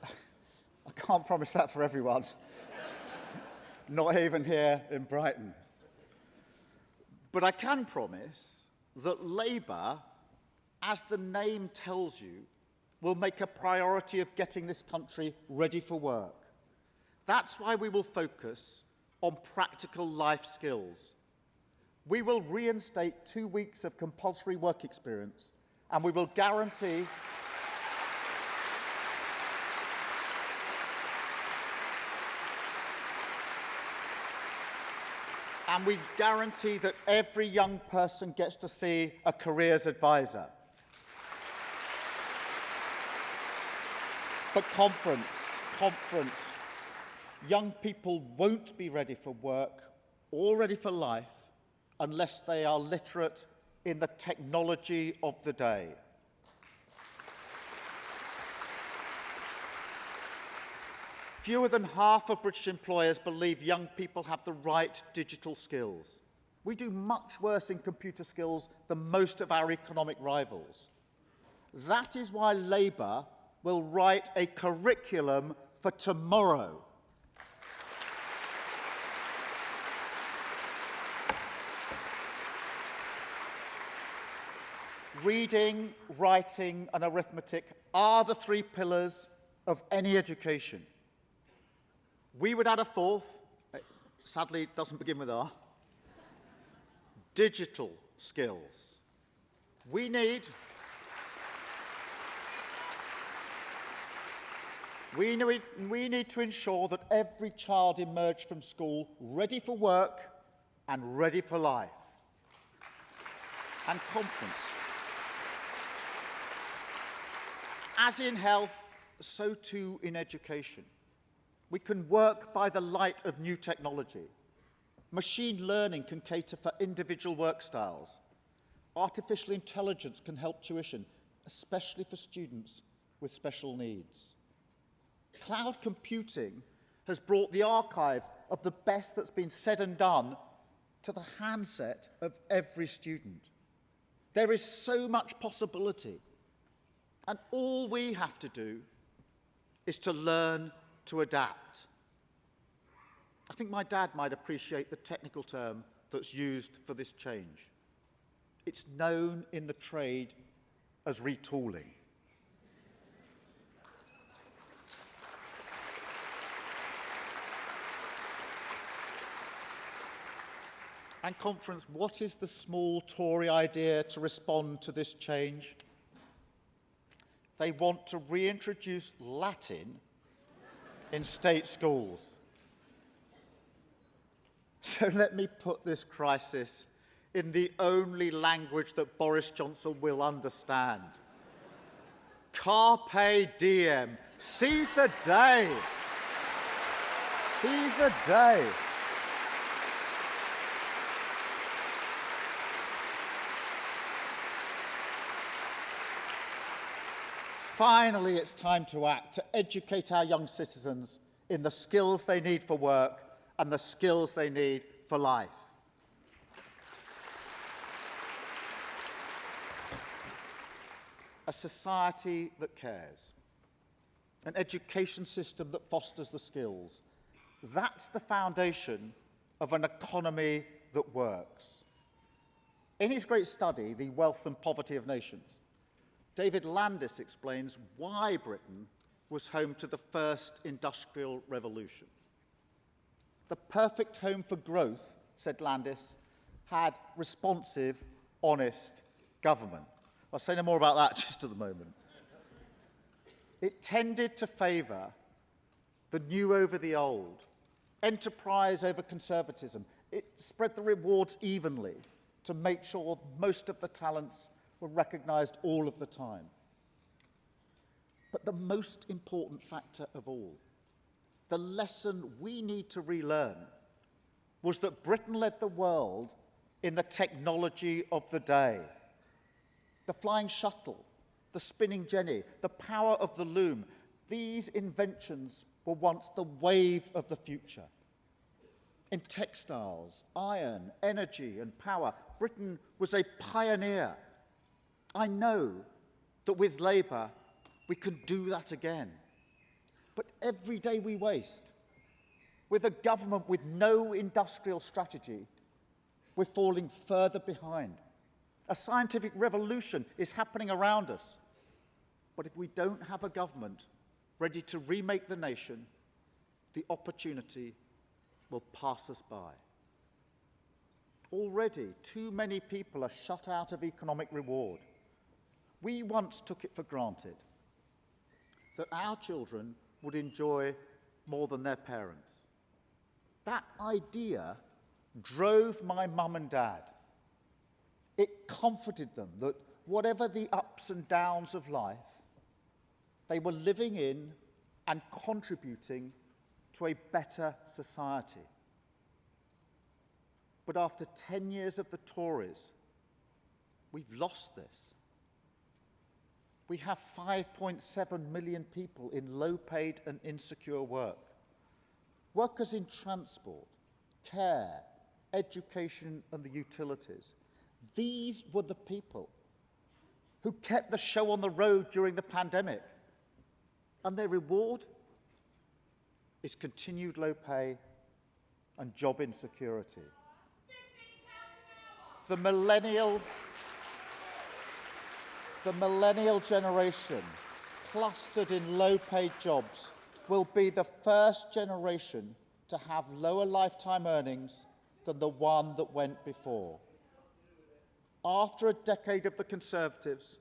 I can't promise that for everyone, not even here in Brighton. But I can promise that Labour, as the name tells you, will make a priority of getting this country ready for work. That's why we will focus on practical life skills. We will reinstate 2 weeks of compulsory work experience, and we will guarantee that every young person gets to see a careers advisor. But conference, young people won't be ready for work or ready for life unless they are literate in the technology of the day. Fewer than half of British employers believe young people have the right digital skills. We do much worse in computer skills than most of our economic rivals. That is why Labour will write a curriculum for tomorrow. Reading, writing, and arithmetic are the 3 pillars of any education. We would add a 4th, sadly it doesn't begin with R, digital skills. We need to ensure that every child emerges from school ready for work and ready for life. And conference. As in health, so too in education. We can work by the light of new technology. Machine learning can cater for individual work styles. Artificial intelligence can help tuition, especially for students with special needs. Cloud computing has brought the archive of the best that's been said and done to the handset of every student. There is so much possibility, and all we have to do is to learn to adapt. I think my dad might appreciate the technical term that's used for this change. It's known in the trade as retooling. And conference, what is the small Tory idea to respond to this change? They want to reintroduce Latin in state schools. So let me put this crisis in the only language that Boris Johnson will understand. Carpe diem. Seize the day. Seize the day. Finally, it's time to act, to educate our young citizens in the skills they need for work and the skills they need for life. A society that cares, an education system that fosters the skills, that's the foundation of an economy that works. In his great study, The Wealth and Poverty of Nations, David Landis explains why Britain was home to the first industrial revolution. The perfect home for growth, said Landis, had responsive, honest government. I'll say no more about that just at the moment. It tended to favour the new over the old, enterprise over conservatism. It spread the rewards evenly to make sure most of the talents were recognised all of the time. But the most important factor of all, the lesson we need to relearn, was that Britain led the world in the technology of the day. the flying shuttle, the spinning jenny, the power of the loom. These inventions were once the wave of the future. In textiles, iron, energy and power, Britain was a pioneer. I know that with Labour, we can do that again. But every day we waste, with a government with no industrial strategy, we're falling further behind. A scientific revolution is happening around us. But if we don't have a government ready to remake the nation, the opportunity will pass us by. Already, too many people are shut out of economic reward. We once took it for granted that our children would enjoy more than their parents. That idea drove my mum and dad. It comforted them that whatever the ups and downs of life, they were living in and contributing to a better society. But after 10 years of the Tories, we've lost this. We have 5.7 million people in low-paid and insecure work. Workers in transport, care, education and the utilities. These were the people who kept the show on the road during the pandemic. And their reward is continued low pay and job insecurity. The millennial generation, clustered in low-paid jobs, will be the first generation to have lower lifetime earnings than the one that went before. After a decade of the Conservatives,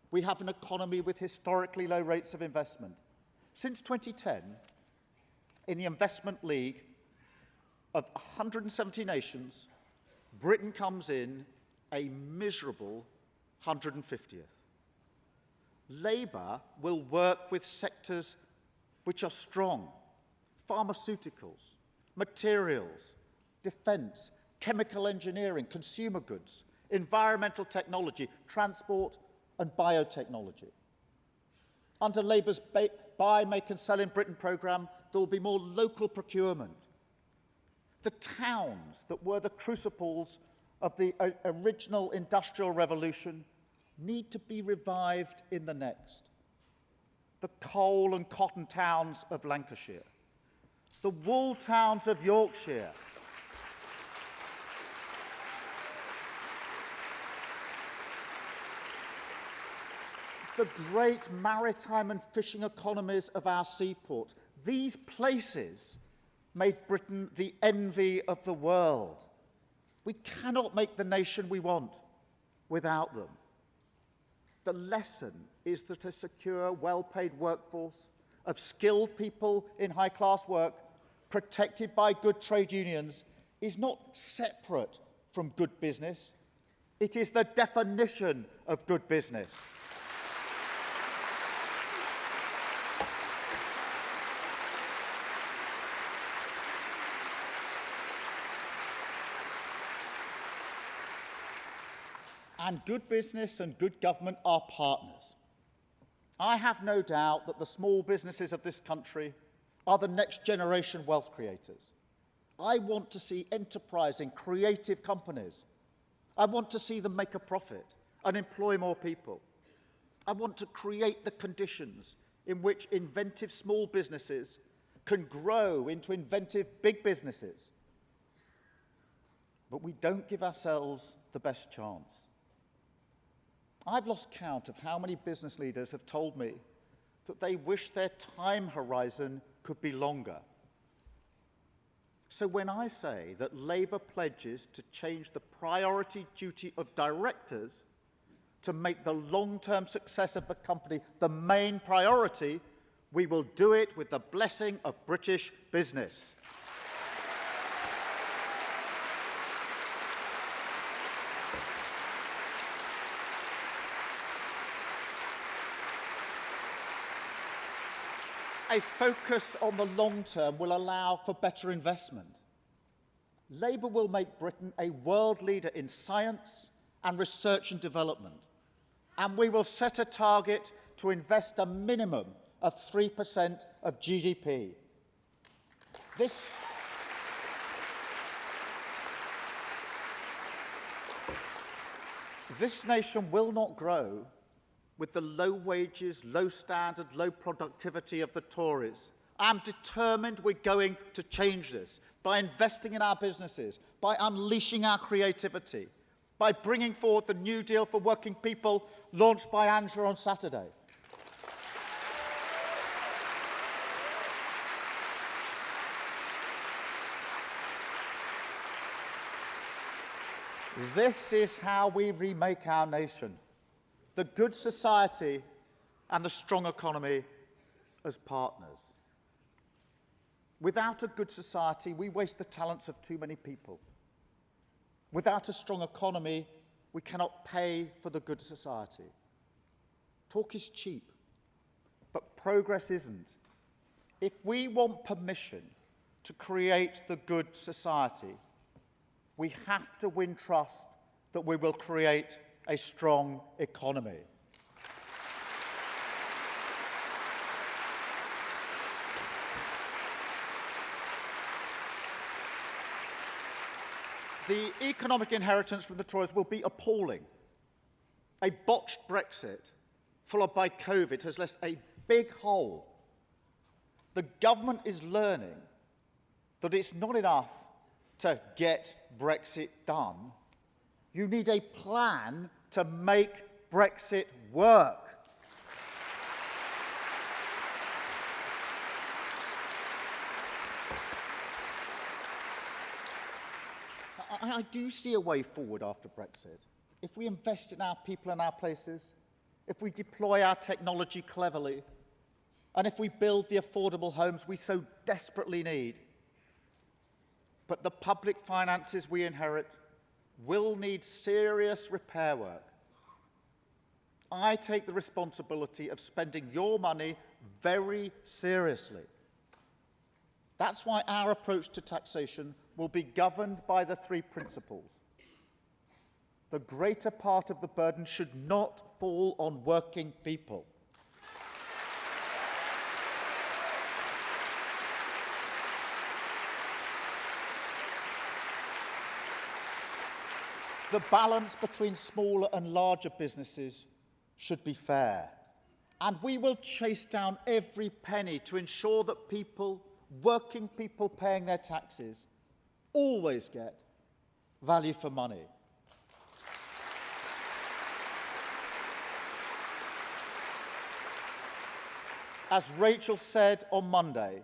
we have an economy with historically low rates of investment. Since 2010, in the Investment League of 170 nations, Britain comes in a miserable 150th. Labour will work with sectors which are strong: pharmaceuticals, materials, defence, chemical engineering, consumer goods, environmental technology, transport and biotechnology. Under Labour's Buy, Make and Sell in Britain programme, there will be more local procurement. The towns that were the crucibles of the original industrial revolution need to be revived in the next. The coal and cotton towns of Lancashire, the wool towns of Yorkshire, the great maritime and fishing economies of our seaports. These places made Britain the envy of the world. We cannot make the nation we want without them. The lesson is that a secure, well-paid workforce of skilled people in high-class work, protected by good trade unions, is not separate from good business. It is the definition of good business. And good business and good government are partners. I have no doubt that the small businesses of this country are the next generation wealth creators. I want to see enterprising, creative companies. I want to see them make a profit and employ more people. I want to create the conditions in which inventive small businesses can grow into inventive big businesses. But we don't give ourselves the best chance. I've lost count of how many business leaders have told me that they wish their time horizon could be longer. So when I say that Labour pledges to change the priority duty of directors to make the long-term success of the company the main priority, we will do it with the blessing of British business. A focus on the long term will allow for better investment. Labour will make Britain a world leader in science and research and development. And we will set a target to invest a minimum of 3% of GDP. This nation will not grow with the low wages, low standard, low productivity of the Tories. I'm determined we're going to change this by investing in our businesses, by unleashing our creativity, by bringing forward the New Deal for working people launched by Angela on Saturday. This is how we remake our nation. The good society and the strong economy as partners. Without a good society, we waste the talents of too many people. Without a strong economy, we cannot pay for the good society. Talk is cheap, but progress isn't. If we want permission to create the good society, we have to win trust that we will create a strong economy. The economic inheritance from the Tories will be appalling. A botched Brexit, followed by COVID, has left a big hole. The government is learning that it's not enough to get Brexit done. You need a plan to make Brexit work. I do see a way forward after Brexit. If we invest in our people and our places, if we deploy our technology cleverly, and if we build the affordable homes we so desperately need. But the public finances we inherit will need serious repair work. I take the responsibility of spending your money very seriously. That's why our approach to taxation will be governed by the three principles. The greater part of the burden should not fall on working people. The balance between smaller and larger businesses should be fair. And we will chase down every penny to ensure that people, working people paying their taxes, always get value for money. As Rachel said on Monday,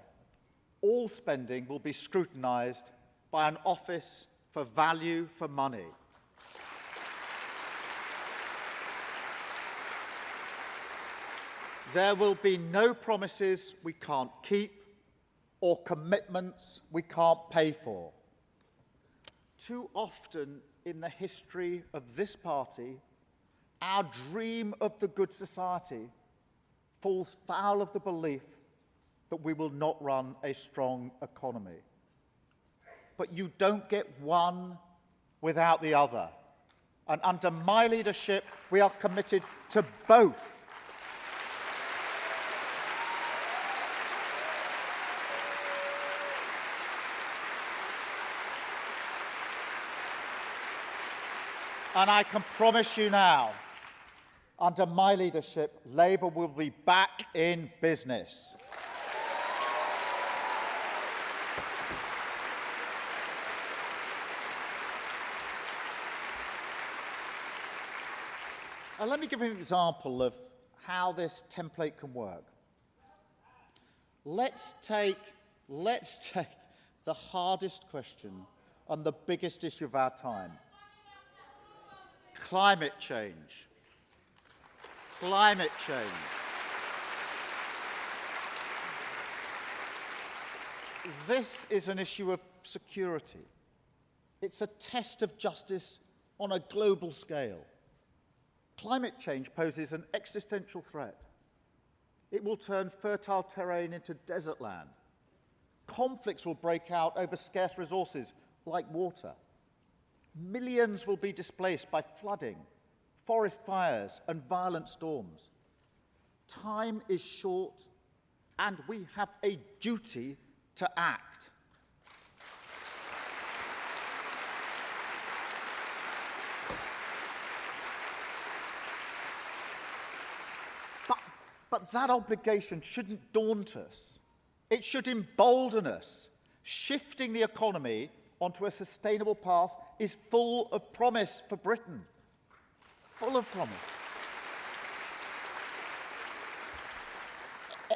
all spending will be scrutinised by an Office for Value for Money. There will be no promises we can't keep or commitments we can't pay for. Too often in the history of this party, our dream of the good society falls foul of the belief that we will not run a strong economy. But you don't get one without the other. And under my leadership, we are committed to both. And I can promise you now, under my leadership, Labour will be back in business. Let me give you an example of how this template can work. Let's take the hardest question and the biggest issue of our time. Climate change. Climate change. This is an issue of security. It's a test of justice on a global scale. Climate change poses an existential threat. It will turn fertile terrain into desert land. Conflicts will break out over scarce resources like water. Millions will be displaced by flooding, forest fires and violent storms. Time is short, and we have a duty to act. But that obligation shouldn't daunt us. It should embolden us. Shifting the economy onto a sustainable path is full of promise for Britain. Full of promise.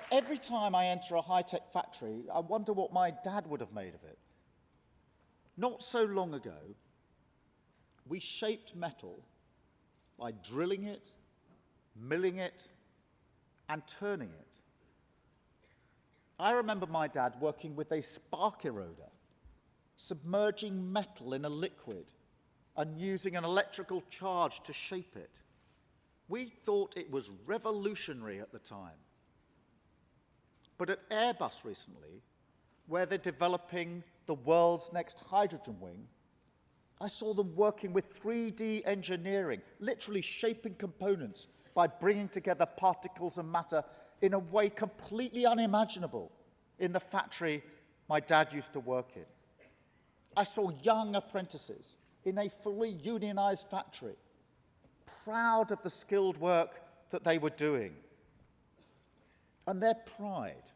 Every time I enter a high-tech factory, I wonder what my dad would have made of it. Not so long ago, we shaped metal by drilling it, milling it, and turning it. I remember my dad working with a spark eroder, submerging metal in a liquid and using an electrical charge to shape it. We thought it was revolutionary at the time. But at Airbus recently, where they're developing the world's next hydrogen wing, I saw them working with 3D engineering, literally shaping components by bringing together particles and matter in a way completely unimaginable in the factory my dad used to work in. I saw young apprentices in a fully unionized factory, proud of the skilled work that they were doing. And their pride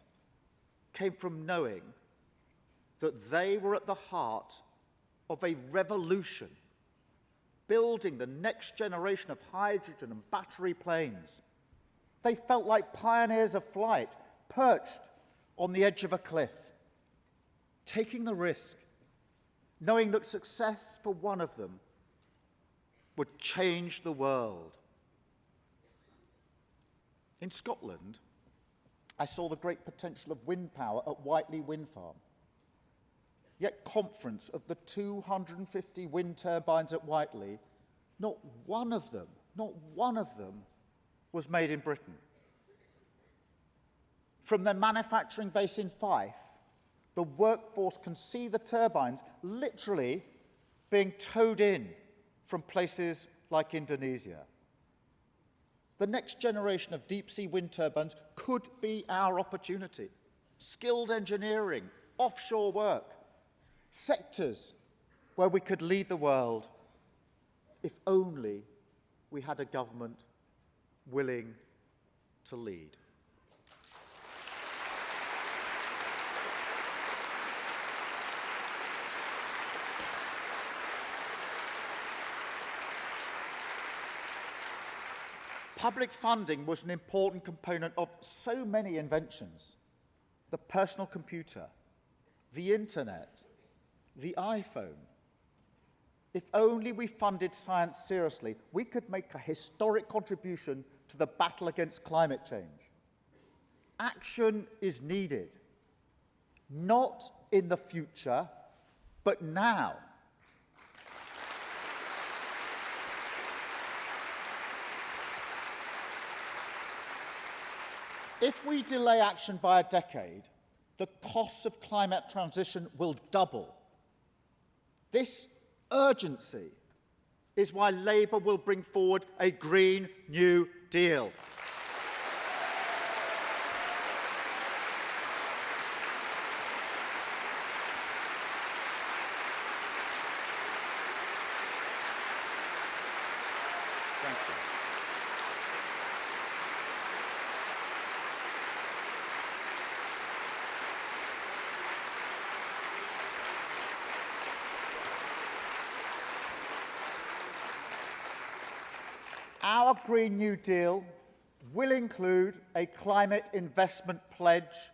came from knowing that they were at the heart of a revolution, building the next generation of hydrogen and battery planes. They felt like pioneers of flight, perched on the edge of a cliff, taking the risk, knowing that success for one of them would change the world. In Scotland, I saw the great potential of wind power at Whiteley Wind Farm. Yet conference of the 250 wind turbines at Whiteley, not one of them was made in Britain. From their manufacturing base in Fife, the workforce can see the turbines literally being towed in from places like Indonesia. The next generation of deep-sea wind turbines could be our opportunity. Skilled engineering, offshore work, sectors where we could lead the world if only we had a government willing to lead. Public funding was an important component of so many inventions. The personal computer, the internet, the iPhone. If only we funded science seriously, we could make a historic contribution to the battle against climate change. Action is needed, not in the future, but now. If we delay action by a decade, the costs of climate transition will double. This urgency is why Labour will bring forward a Green New Deal. Thank you. Our Green New Deal will include a climate investment pledge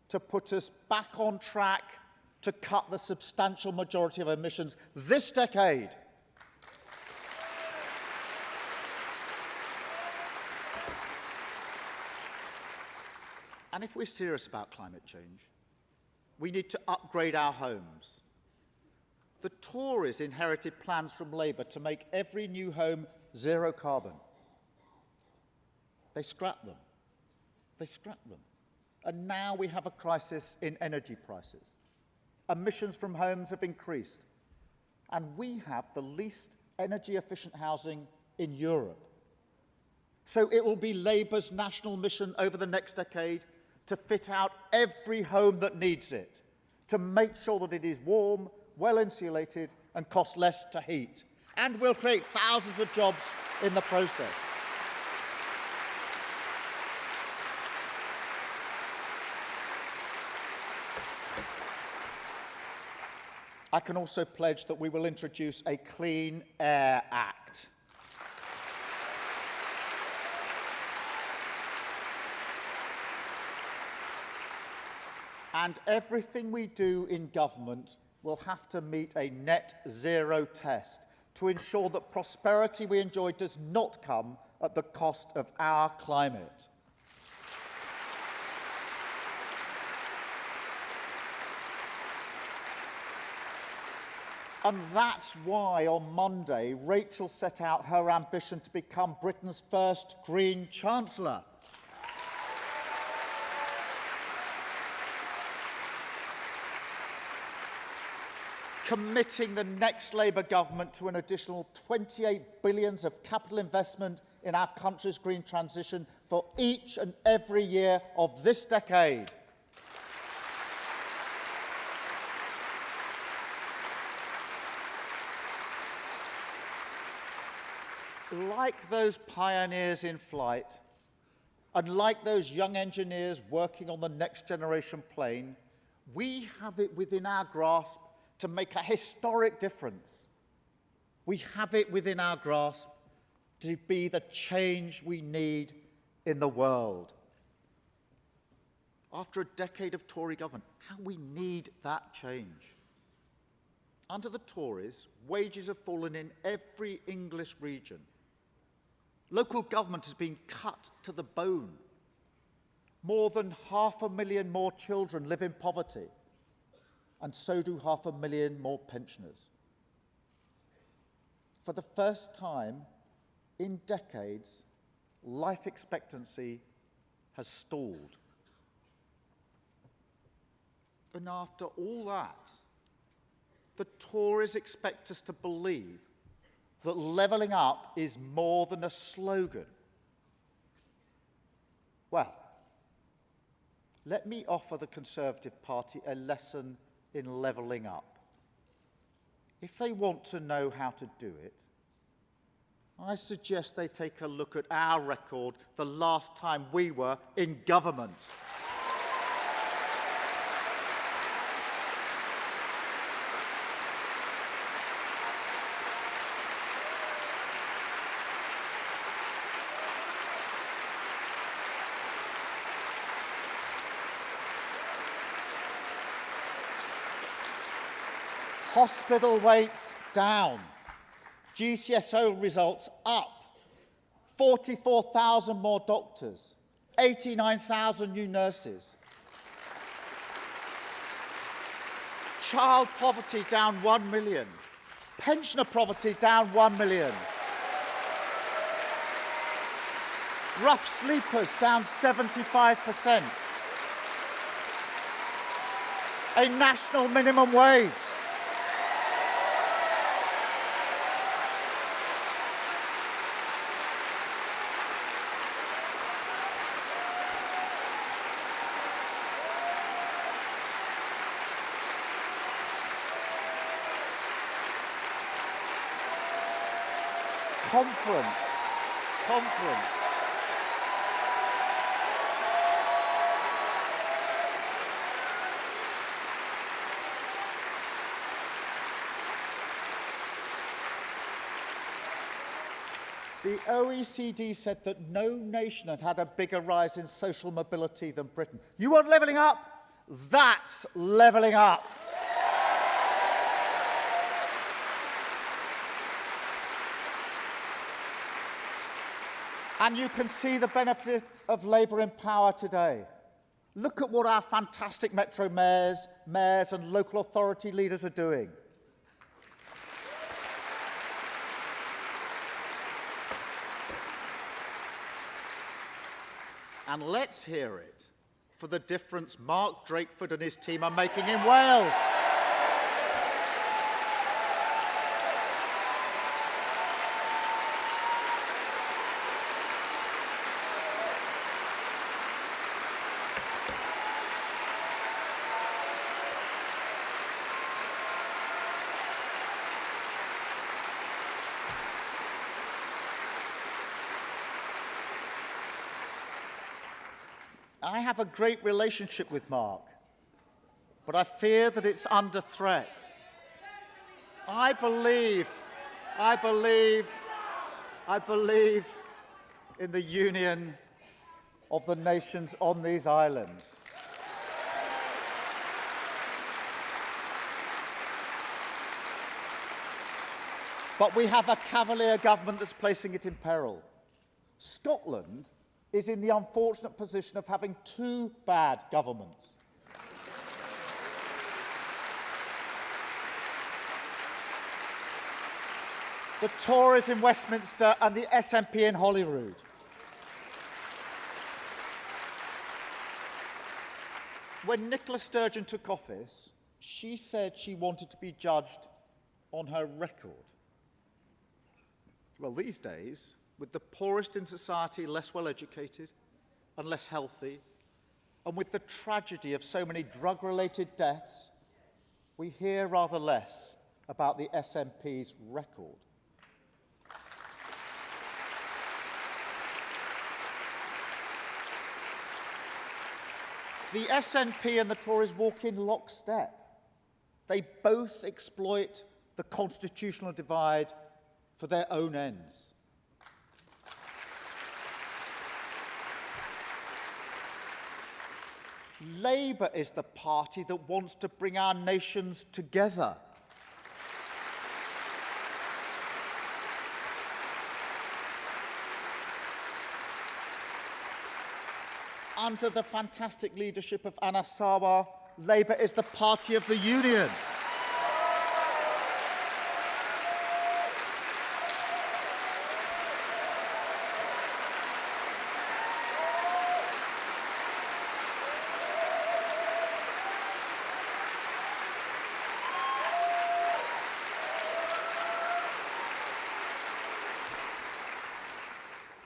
to put us back on track to cut the substantial majority of emissions this decade. And if we're serious about climate change, we need to upgrade our homes. The Tories inherited plans from Labour to make every new home zero carbon. They scrapped them. They scrapped them. And now we have a crisis in energy prices. Emissions from homes have increased. And we have the least energy-efficient housing in Europe. So it will be Labour's national mission over the next decade to fit out every home that needs it, to make sure that it is warm, well insulated and costs less to heat. And we'll create thousands of jobs in the process. I can also pledge that we will introduce a Clean Air Act. And everything we do in government will have to meet a net zero test to ensure that prosperity we enjoy does not come at the cost of our climate. And that's why on Monday, Rachel set out her ambition to become Britain's first Green Chancellor. Committing the next Labour government to an additional 28 billion of capital investment in our country's green transition for each and every year of this decade. Like those pioneers in flight, and like those young engineers working on the next generation plane, we have it within our grasp to make a historic difference. We have it within our grasp to be the change we need in the world. After a decade of Tory government, how we need that change. Under the Tories, wages have fallen in every English region. Local government has been cut to the bone. More than 500,000 more children live in poverty, and so do 500,000 more pensioners. For the first time in decades, life expectancy has stalled. And after all that, the Tories expect us to believe that levelling up is more than a slogan. Well, let me offer the Conservative Party a lesson in levelling up. If they want to know how to do it, I suggest they take a look at our record the last time we were in government. Hospital waits down, GCSO results up, 44,000 more doctors, 89,000 new nurses. Child poverty down 1 million, pensioner poverty down 1 million. Rough sleepers down 75%. A national minimum wage. Conference. The OECD said that no nation had had a bigger rise in social mobility than Britain. You want levelling up? That's levelling up. And you can see the benefit of Labour in power today. Look at what our fantastic metro mayors and local authority leaders are doing. And let's hear it for the difference Mark Drakeford and his team are making in Wales. I have a great relationship with Mark, but I fear that it's under threat. I believe in the union of the nations on these islands. But we have a cavalier government that's placing it in peril. Scotland is in the unfortunate position of having two bad governments. The Tories in Westminster and the SNP in Holyrood. When Nicola Sturgeon took office, she said she wanted to be judged on her record. Well, these days, with the poorest in society less well educated and less healthy, and with the tragedy of so many drug-related deaths, we hear rather less about the SNP's record. The SNP and the Tories walk in lockstep. They both exploit the constitutional divide for their own ends. Labour is the party that wants to bring our nations together. Under the fantastic leadership of Anna Sawar, Labour is the party of the union.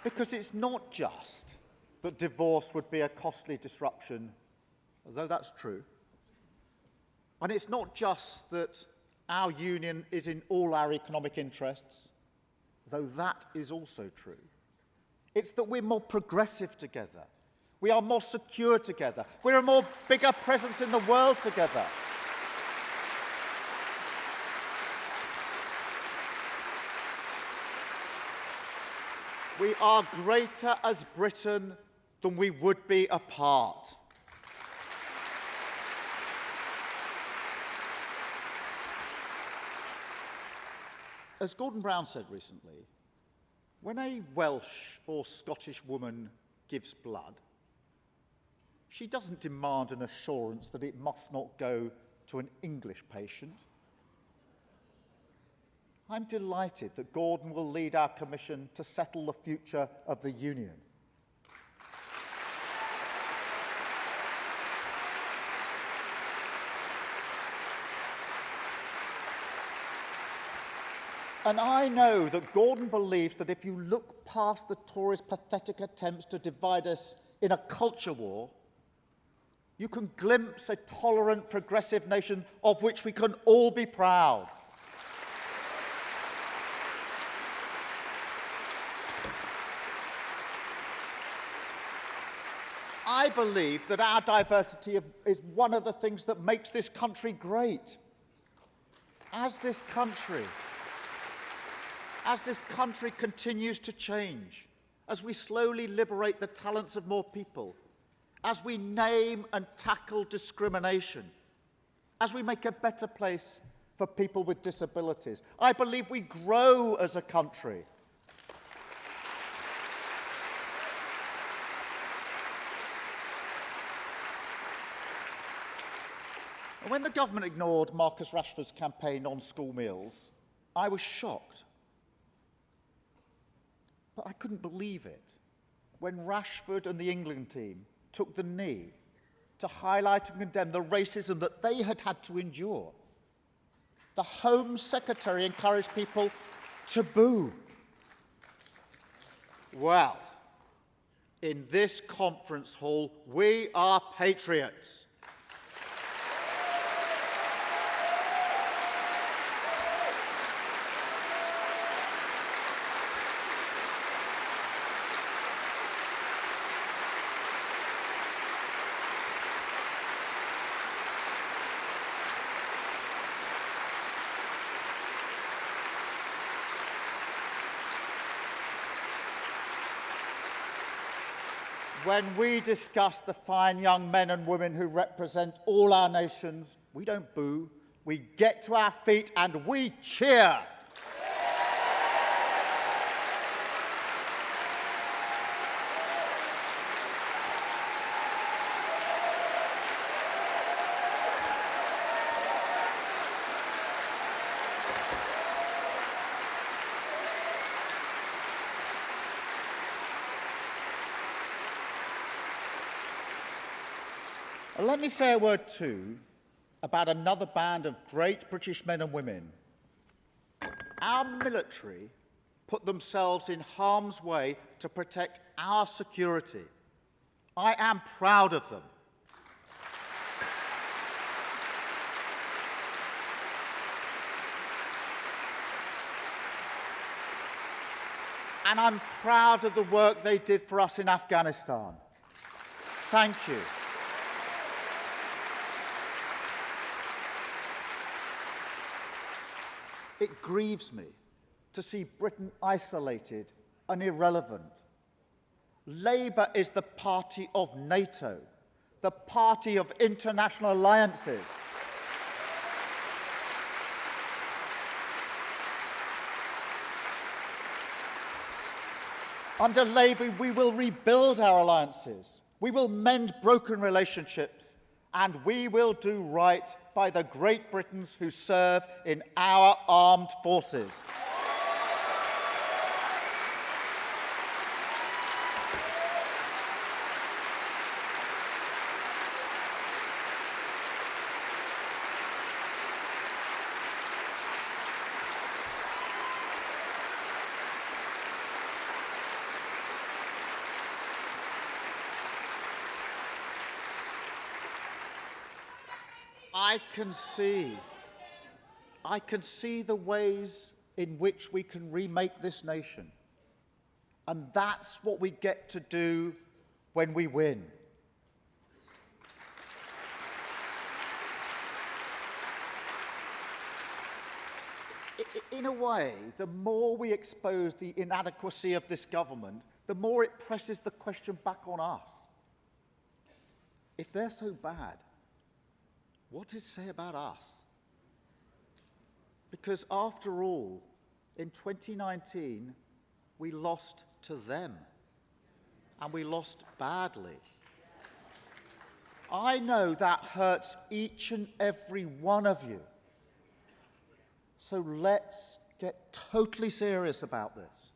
Because it's not just that divorce would be a costly disruption, although that's true. And it's not just that our union is in all our economic interests, though that is also true. It's that we're more progressive together. We are more secure together. We're a more bigger presence in the world together. We are greater as Britain than we would be apart. As Gordon Brown said recently, when a Welsh or Scottish woman gives blood, she doesn't demand an assurance that it must not go to an English patient. I'm delighted that Gordon will lead our commission to settle the future of the Union. And I know that Gordon believes that if you look past the Tories' pathetic attempts to divide us in a culture war, you can glimpse a tolerant, progressive nation of which we can all be proud. I believe that our diversity is one of the things that makes this country great. As this country continues to change, as we slowly liberate the talents of more people, as we name and tackle discrimination, as we make a better place for people with disabilities, I believe we grow as a country. When the government ignored Marcus Rashford's campaign on school meals, I was shocked. But I couldn't believe it when Rashford and the England team took the knee to highlight and condemn the racism that they had had to endure. The Home Secretary encouraged people to boo. Well, in this conference hall, we are patriots. When we discuss the fine young men and women who represent all our nations, we don't boo, we get to our feet and we cheer. Let me say a word too about another band of great British men and women. Our military put themselves in harm's way to protect our security. I am proud of them. And I'm proud of the work they did for us in Afghanistan. Thank you. It grieves me to see Britain isolated and irrelevant. Labour is the party of NATO, the party of international alliances. Under Labour, we will rebuild our alliances, we will mend broken relationships, and we will do right by the great Britons who serve in our armed forces. I can see the ways in which we can remake this nation. And that's what we get to do when we win. In a way, the more we expose the inadequacy of this government, the more it presses the question back on us. If they're so bad, what does it say about us? Because after all, in 2019, we lost to them, and we lost badly. I know that hurts each and every one of you. So let's get totally serious about this.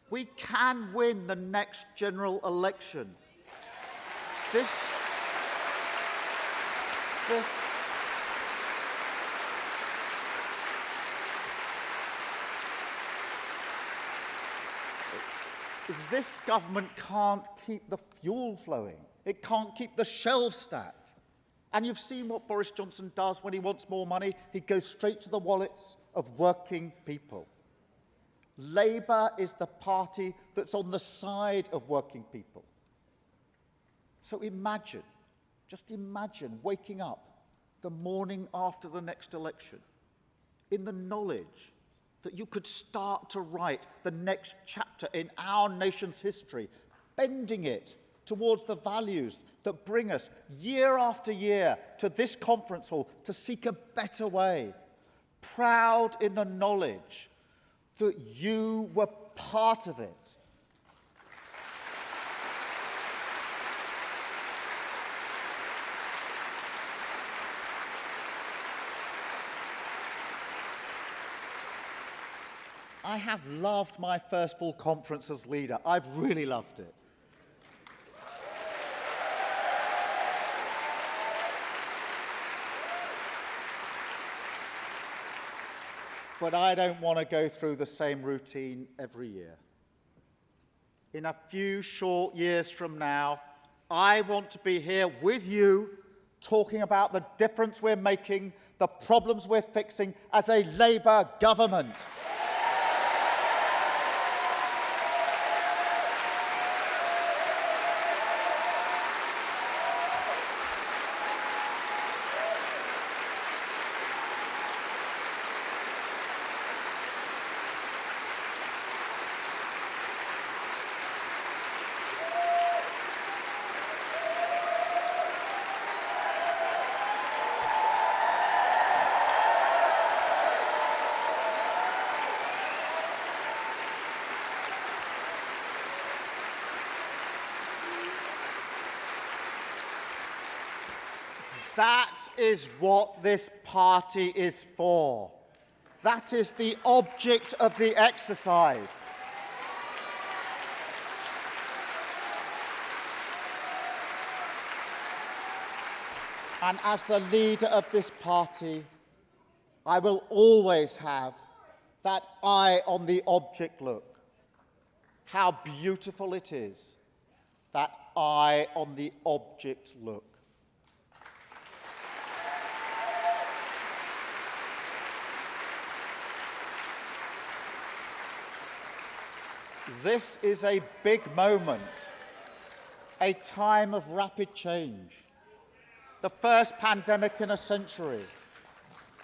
We can win the next general election. This government can't keep the fuel flowing. It can't keep the shelves stacked. And you've seen what Boris Johnson does when he wants more money. He goes straight to the wallets of working people. Labour is the party that's on the side of working people. So imagine, just imagine waking up the morning after the next election in the knowledge that you could start to write the next chapter in our nation's history, bending it towards the values that bring us year after year to this conference hall to seek a better way, proud in the knowledge that you were part of it. I have loved my first full conference as leader. I've really loved it. But I don't want to go through the same routine every year. In a few short years from now, I want to be here with you talking about the difference we're making, the problems we're fixing as a Labour government. That is what this party is for. That is the object of the exercise. And as the leader of this party, I will always have that eye on the object look. How beautiful it is, that eye on the object look. This is a big moment, a time of rapid change. The first pandemic in a century,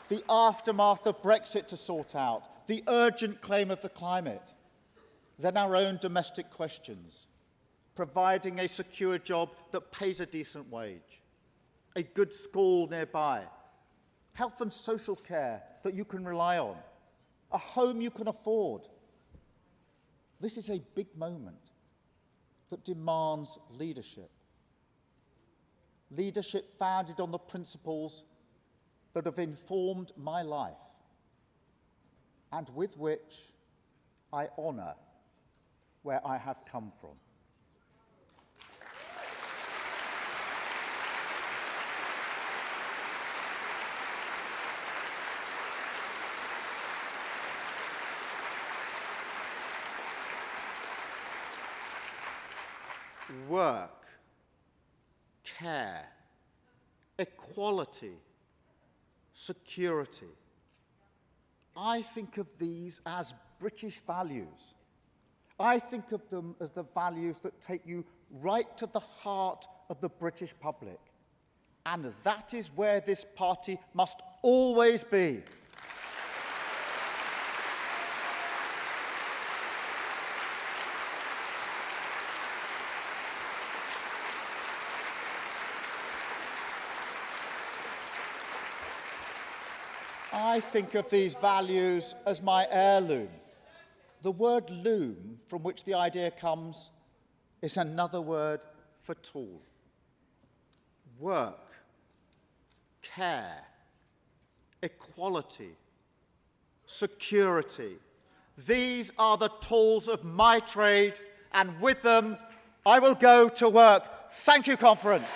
the aftermath of Brexit to sort out, the urgent claim of the climate, then our own domestic questions, providing a secure job that pays a decent wage, a good school nearby, health and social care that you can rely on, a home you can afford. This is a big moment that demands leadership. Leadership founded on the principles that have informed my life and with which I honour where I have come from. Work, care, equality, security. I think of these as British values. I think of them as the values that take you right to the heart of the British public. And that is where this party must always be. I think of these values as my heirloom. The word loom, from which the idea comes, is another word for tool. Work, care, equality, security. These are the tools of my trade, and with them, I will go to work. Thank you, conference.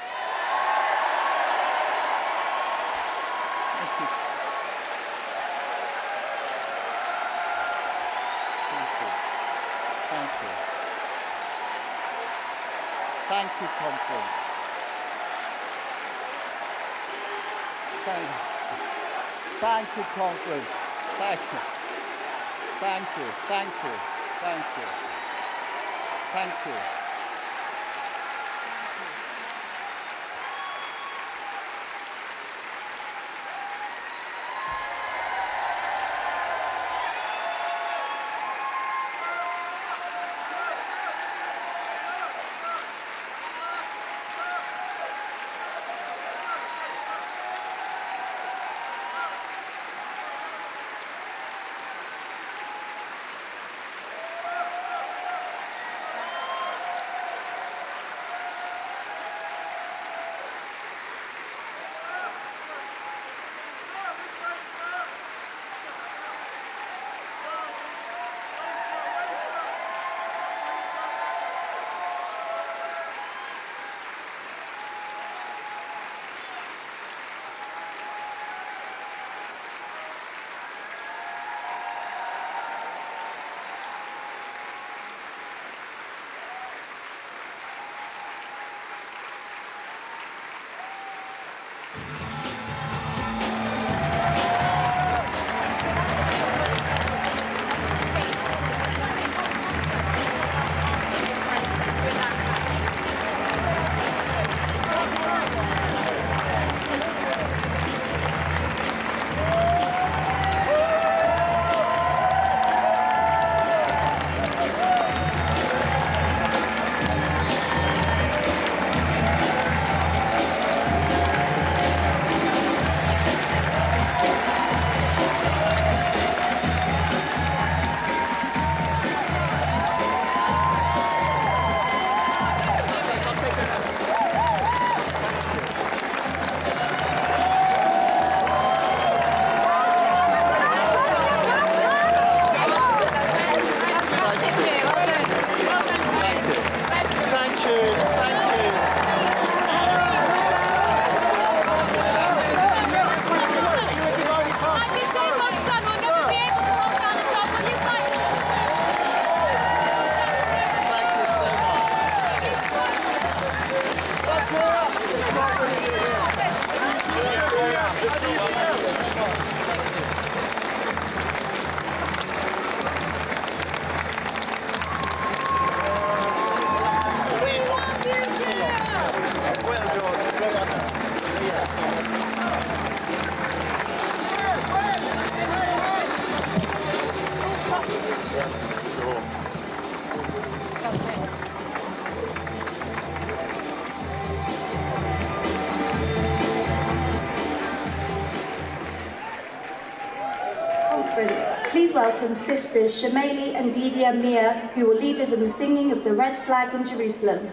Thank you, conference. Thank you, conference. Thank you. Thank you. Thank you. Thank you. Thank you. Please welcome sisters Shamali and Divya Mia, who will lead us in the singing of the red flag in Jerusalem.